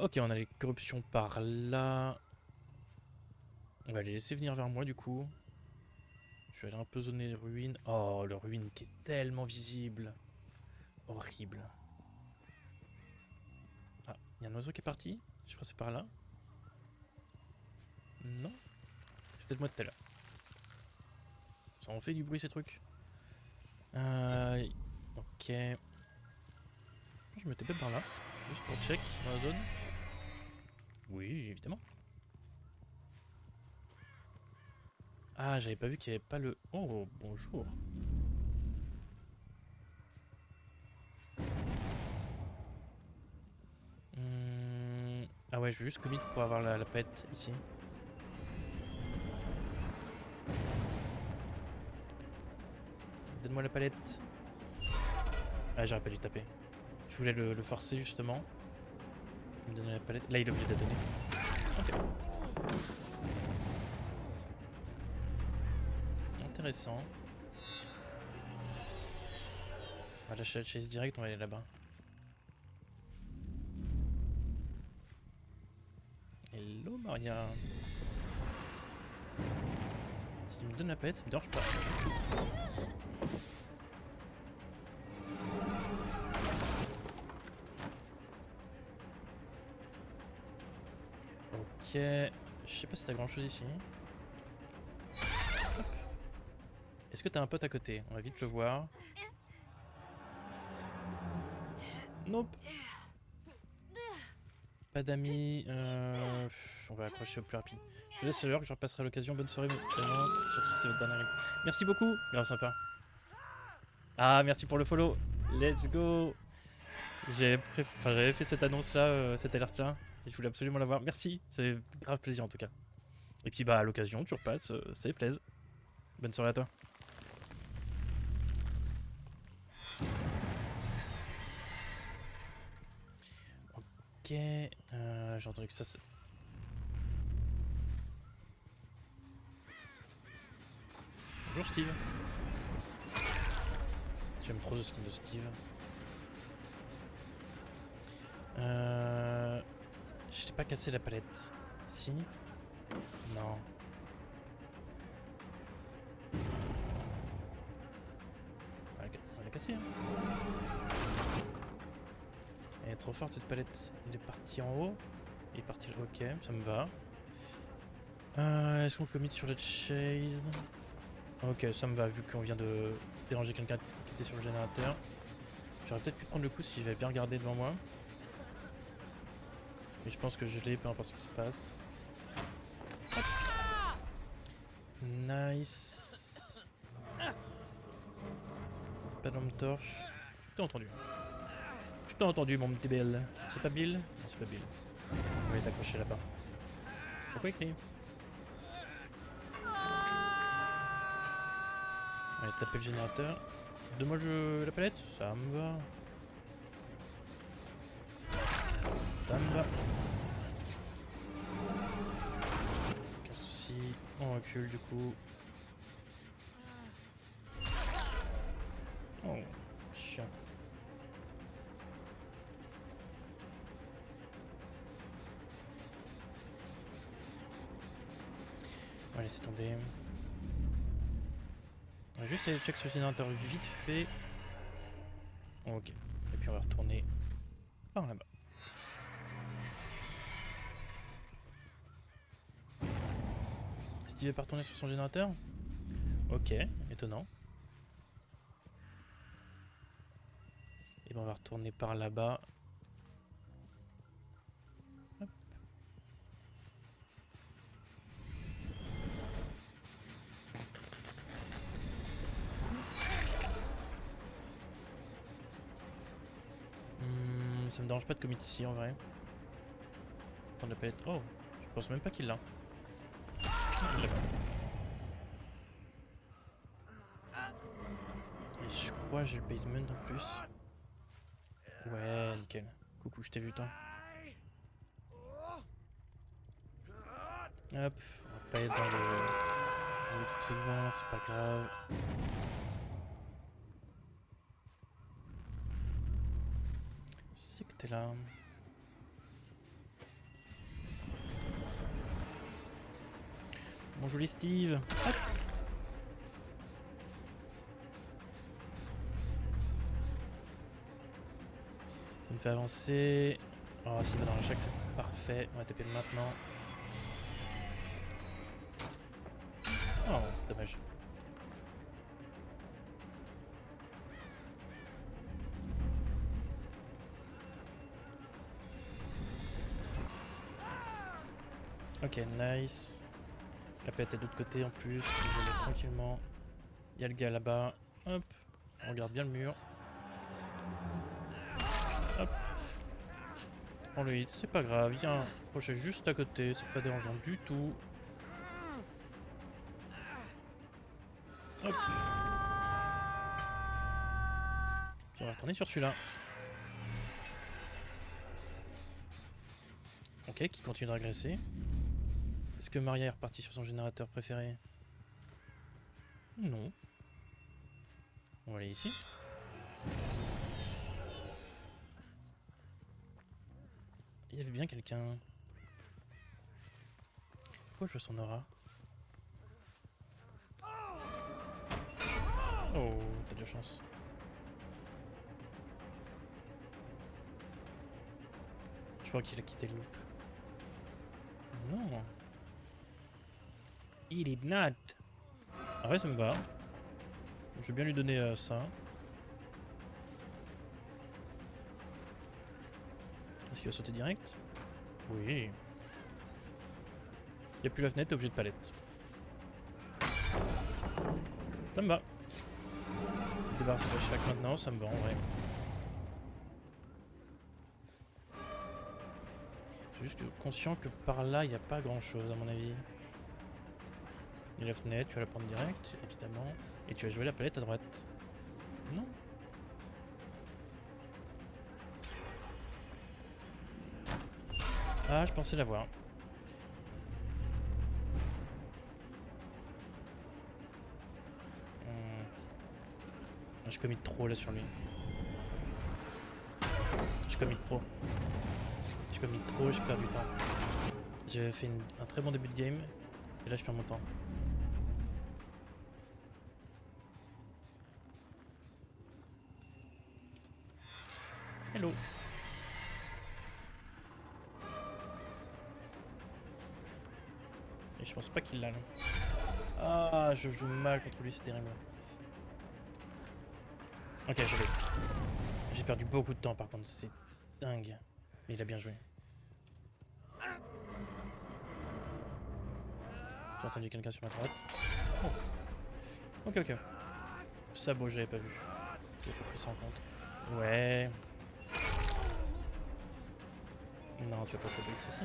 Ok, on a les corruptions par là. On va les laisser venir vers moi, du coup. Je vais aller un peu zoner les ruines. Oh, le ruine qui est tellement visible. Horrible. Ah, il y a un oiseau qui est parti. Je crois que c'est par là. Non. C'est peut-être moi tout à l'heure. Ça en fait du bruit ces trucs. Ok. Je me TP par là. Juste pour check dans la zone. Oui, évidemment. Ah, j'avais pas vu qu'il y avait pas le... Oh, bonjour. Ah ouais, je vais juste commit pour avoir la pète ici. Donne-moi la palette. Ah, j'aurais pas dû taper. Je voulais le forcer justement. Il me donne la palette. Là, il est obligé de la donner. Ok. Intéressant. On va lâcher la chase direct, on va aller là-bas. Hello Maria. Si tu me donnes la palette, ça me dérange pas. Ok. Je sais pas si t'as grand chose ici. Est-ce que t'as un pote à côté? On va vite le voir. Nope. Pas d'amis. On va accrocher au plus rapide. Je vous laisse à l'heure, je repasserai à l'occasion. Bonne soirée, surtout si c'est votre dernière game. Merci beaucoup, grave sympa. Ah, merci pour le follow. Let's go. J'avais fait cette annonce là, cette alerte là. Et je voulais absolument l'avoir. Merci, c'est grave plaisir en tout cas. Et puis bah à l'occasion, tu repasses, c'est plaise. Bonne soirée à toi. J'ai entendu que ça... Bonjour Steve. J'aime trop le skin de Steve. Je t'ai pas cassé la palette. Si? Non. On va la casser. Hein. Elle est trop forte cette palette. Il est parti en haut. Il est parti là. Ok, ça me va. Est-ce qu'on commit sur le chase? Ok, ça me va vu qu'on vient de déranger quelqu'un qui était sur le générateur. J'aurais peut-être pu prendre le coup si j'avais bien regardé devant moi. Mais je pense que je l'ai, peu importe ce qui se passe. Hop. Nice. Pas d'homme torche. Je t'ai entendu. Je t'ai entendu mon petit Bill. C'est pas Bill? Non, c'est pas Bill. On va être accroché là-bas. Pourquoi il crie? Allez, taper le générateur. Donne-moi la palette. Ça me va. Ça me va. Aucun souci. On recule du coup. Oh, chiant. On va laisser tomber. On va juste aller check sur le générateur vite fait. Ok. Et puis on va retourner par là-bas. Steve est pas retourné sur son générateur? Ok, étonnant. Et ben on va retourner par là-bas. Ça me dérange pas de commit ici en vrai. Prendre la palette. Oh, je pense même pas qu'il l'a. Il l'a pas. Et je crois que j'ai le basement en plus. Ouais, nickel. Coucou, je t'ai vu toi. Hop, on va pas être dans le plus loin, c'est pas grave. Je sais que t'es là. Mon joli Steve. Hop. Ça me fait avancer. Oh, s'il va dans le chac, c'est parfait. On va taper le maintenant. Oh, dommage. Ok, nice. La palette est de l'autre côté en plus. Je vais aller tranquillement. Il y a le gars là-bas. Hop. On regarde bien le mur. Hop. On le hit, c'est pas grave. Il y a un crochet juste à côté. C'est pas dérangeant du tout. Hop. Puis on va retourner sur celui-là. Ok, qui continue de régresser. Est-ce que Maria est repartie sur son générateur préféré? Non. On va aller ici. Il y avait bien quelqu'un. Pourquoi je veux son aura? Oh, t'as de la chance. Je crois qu'il a quitté le loop. Non. He did not. Ah ouais, ça me va. Je vais bien lui donner ça. Est-ce qu'il va sauter direct? Oui. Il n'y a plus la fenêtre, t'es obligé de palette. Ça me va. Débarrasser de chaque maintenant, ça me va en vrai. Je suis juste conscient que par là, il n'y a pas grand chose à mon avis. Il y a la fenêtre, tu vas la prendre direct, évidemment. Et tu vas jouer la palette à droite. Non. Ah, je pensais l'avoir. Je commit trop là sur lui. Je commit trop. Je commit trop, je perds du temps. J'ai fait un très bon début de game. Et là je perds mon temps. Hello. Et je pense pas qu'il l'a là. Ah, je joue mal contre lui, c'est terrible. Ok, je l'ai. J'ai perdu beaucoup de temps par contre, c'est dingue. Mais il a bien joué. J'ai entendu quelqu'un sur ma droite. Oh. Ok, ok. Sabot, j'avais pas vu. J'ai pas pris ça en compte. Ouais. Non, tu vas pas sauter ceci.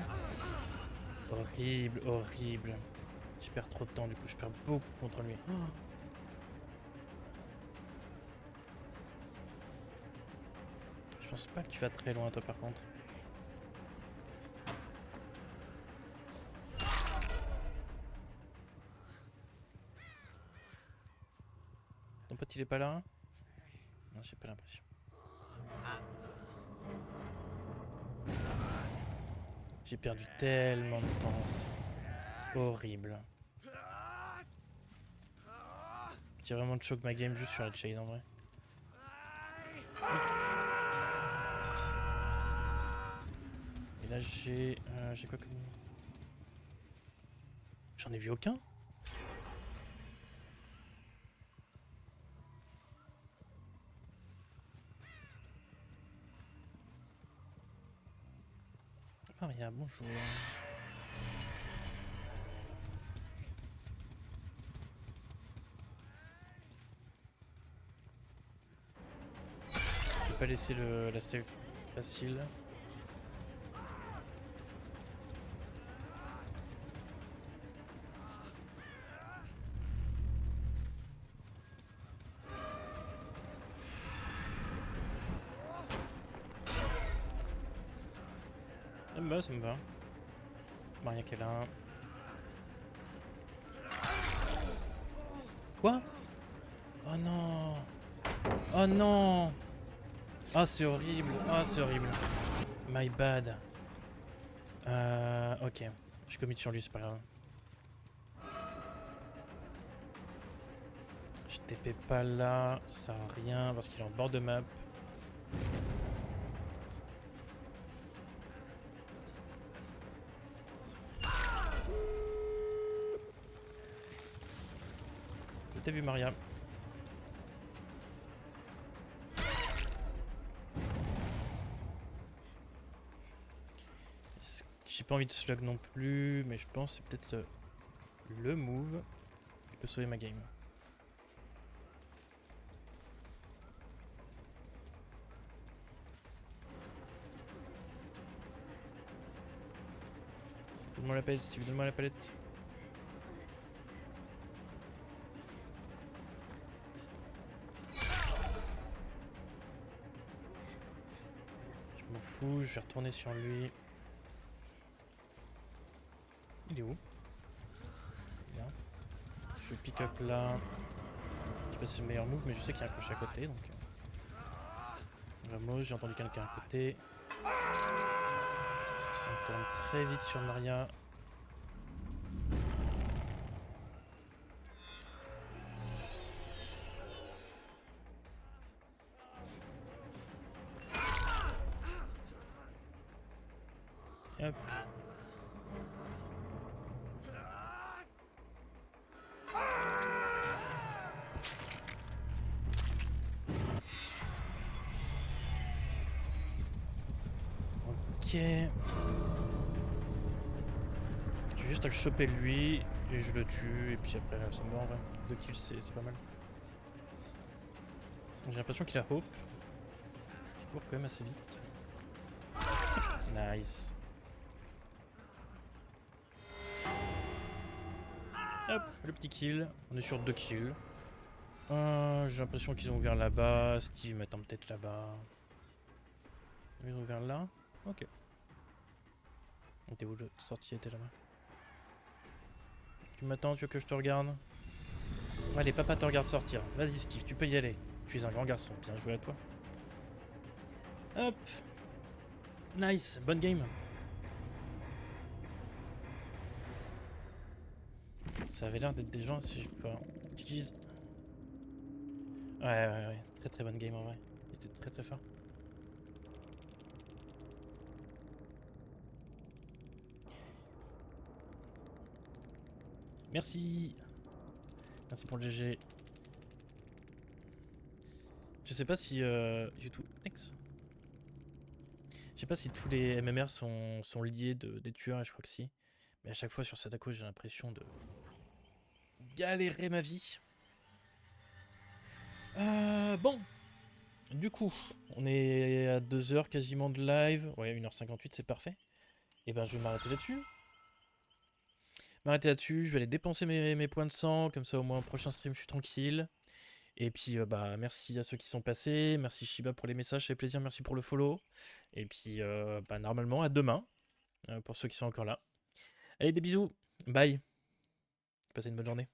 Horrible, horrible. Je perds trop de temps, du coup je perds beaucoup contre lui. Oh. Je pense pas que tu vas très loin toi par contre. Ton pote il est pas là? Non, j'ai pas l'impression. J'ai perdu tellement de temps, c'est horrible. J'ai vraiment choqué ma game juste sur la chase en vrai. Et là j'ai quoi comme... J'en ai vu aucun. Maria, bonjour. Je vais pas laisser la save facile. Ça me va, ça me va. Maria qui est là. Quoi? Oh non! Oh non! Ah c'est horrible! Ah c'est horrible! My bad. Ok. Je commit sur lui, c'est pas grave. Je TP pas là, ça sert à rien parce qu'il est en bord de map. T'as vu Maria? J'ai pas envie de slug non plus, mais je pense que c'est peut-être le move qui peut sauver ma game. Donne-moi la palette, Steve, donne-moi la palette. Je m'en fous, je vais retourner sur lui. Il est où? Bien. Je pick up là. Je sais pas si c'est le meilleur move, mais je sais qu'il y a un crochet à côté, donc... Vamos, j'ai entendu quelqu'un à côté. On tourne très vite sur Maria. Hop. Ok. J'ai juste à le choper lui et je le tue et puis après ça me va en vrai. 2 kills c'est pas mal. J'ai l'impression qu'il a hope. Il court quand même assez vite. Nice. Hop, le petit kill. On est sur 2 kills. J'ai l'impression qu'ils ont ouvert là-bas. Steve m'attend peut-être là-bas. Ils ont ouvert là. Ok. T'es où le sortie était là-bas? Tu m'attends, tu veux que je te regarde? Allez, papa te regarde sortir. Vas-y Steve, tu peux y aller. Tu es un grand garçon, bien joué à toi. Hop. Nice, bonne game. Ça avait l'air d'être des gens, si je peux... GG's. Ouais. Très très bonne game en vrai. Il était très très fort. Merci. Merci pour le GG. Je sais pas si... YouTube... Next. Je sais pas si tous les MMR sont liés des tueurs, et je crois que si. Mais à chaque fois sur Sadako, j'ai l'impression de galérer ma vie. Bon. Du coup, on est à 2 heures quasiment de live. Ouais, 1h58, c'est parfait. Et ben, je vais m'arrêter là-dessus. Je vais aller dépenser mes points de sang. Comme ça, au moins, au prochain stream, je suis tranquille. Et puis, bah, merci à ceux qui sont passés. Merci Shiba pour les messages, ça fait plaisir. Merci pour le follow. Et puis, bah, normalement, à demain. Pour ceux qui sont encore là. Allez, des bisous. Bye. Passez une bonne journée.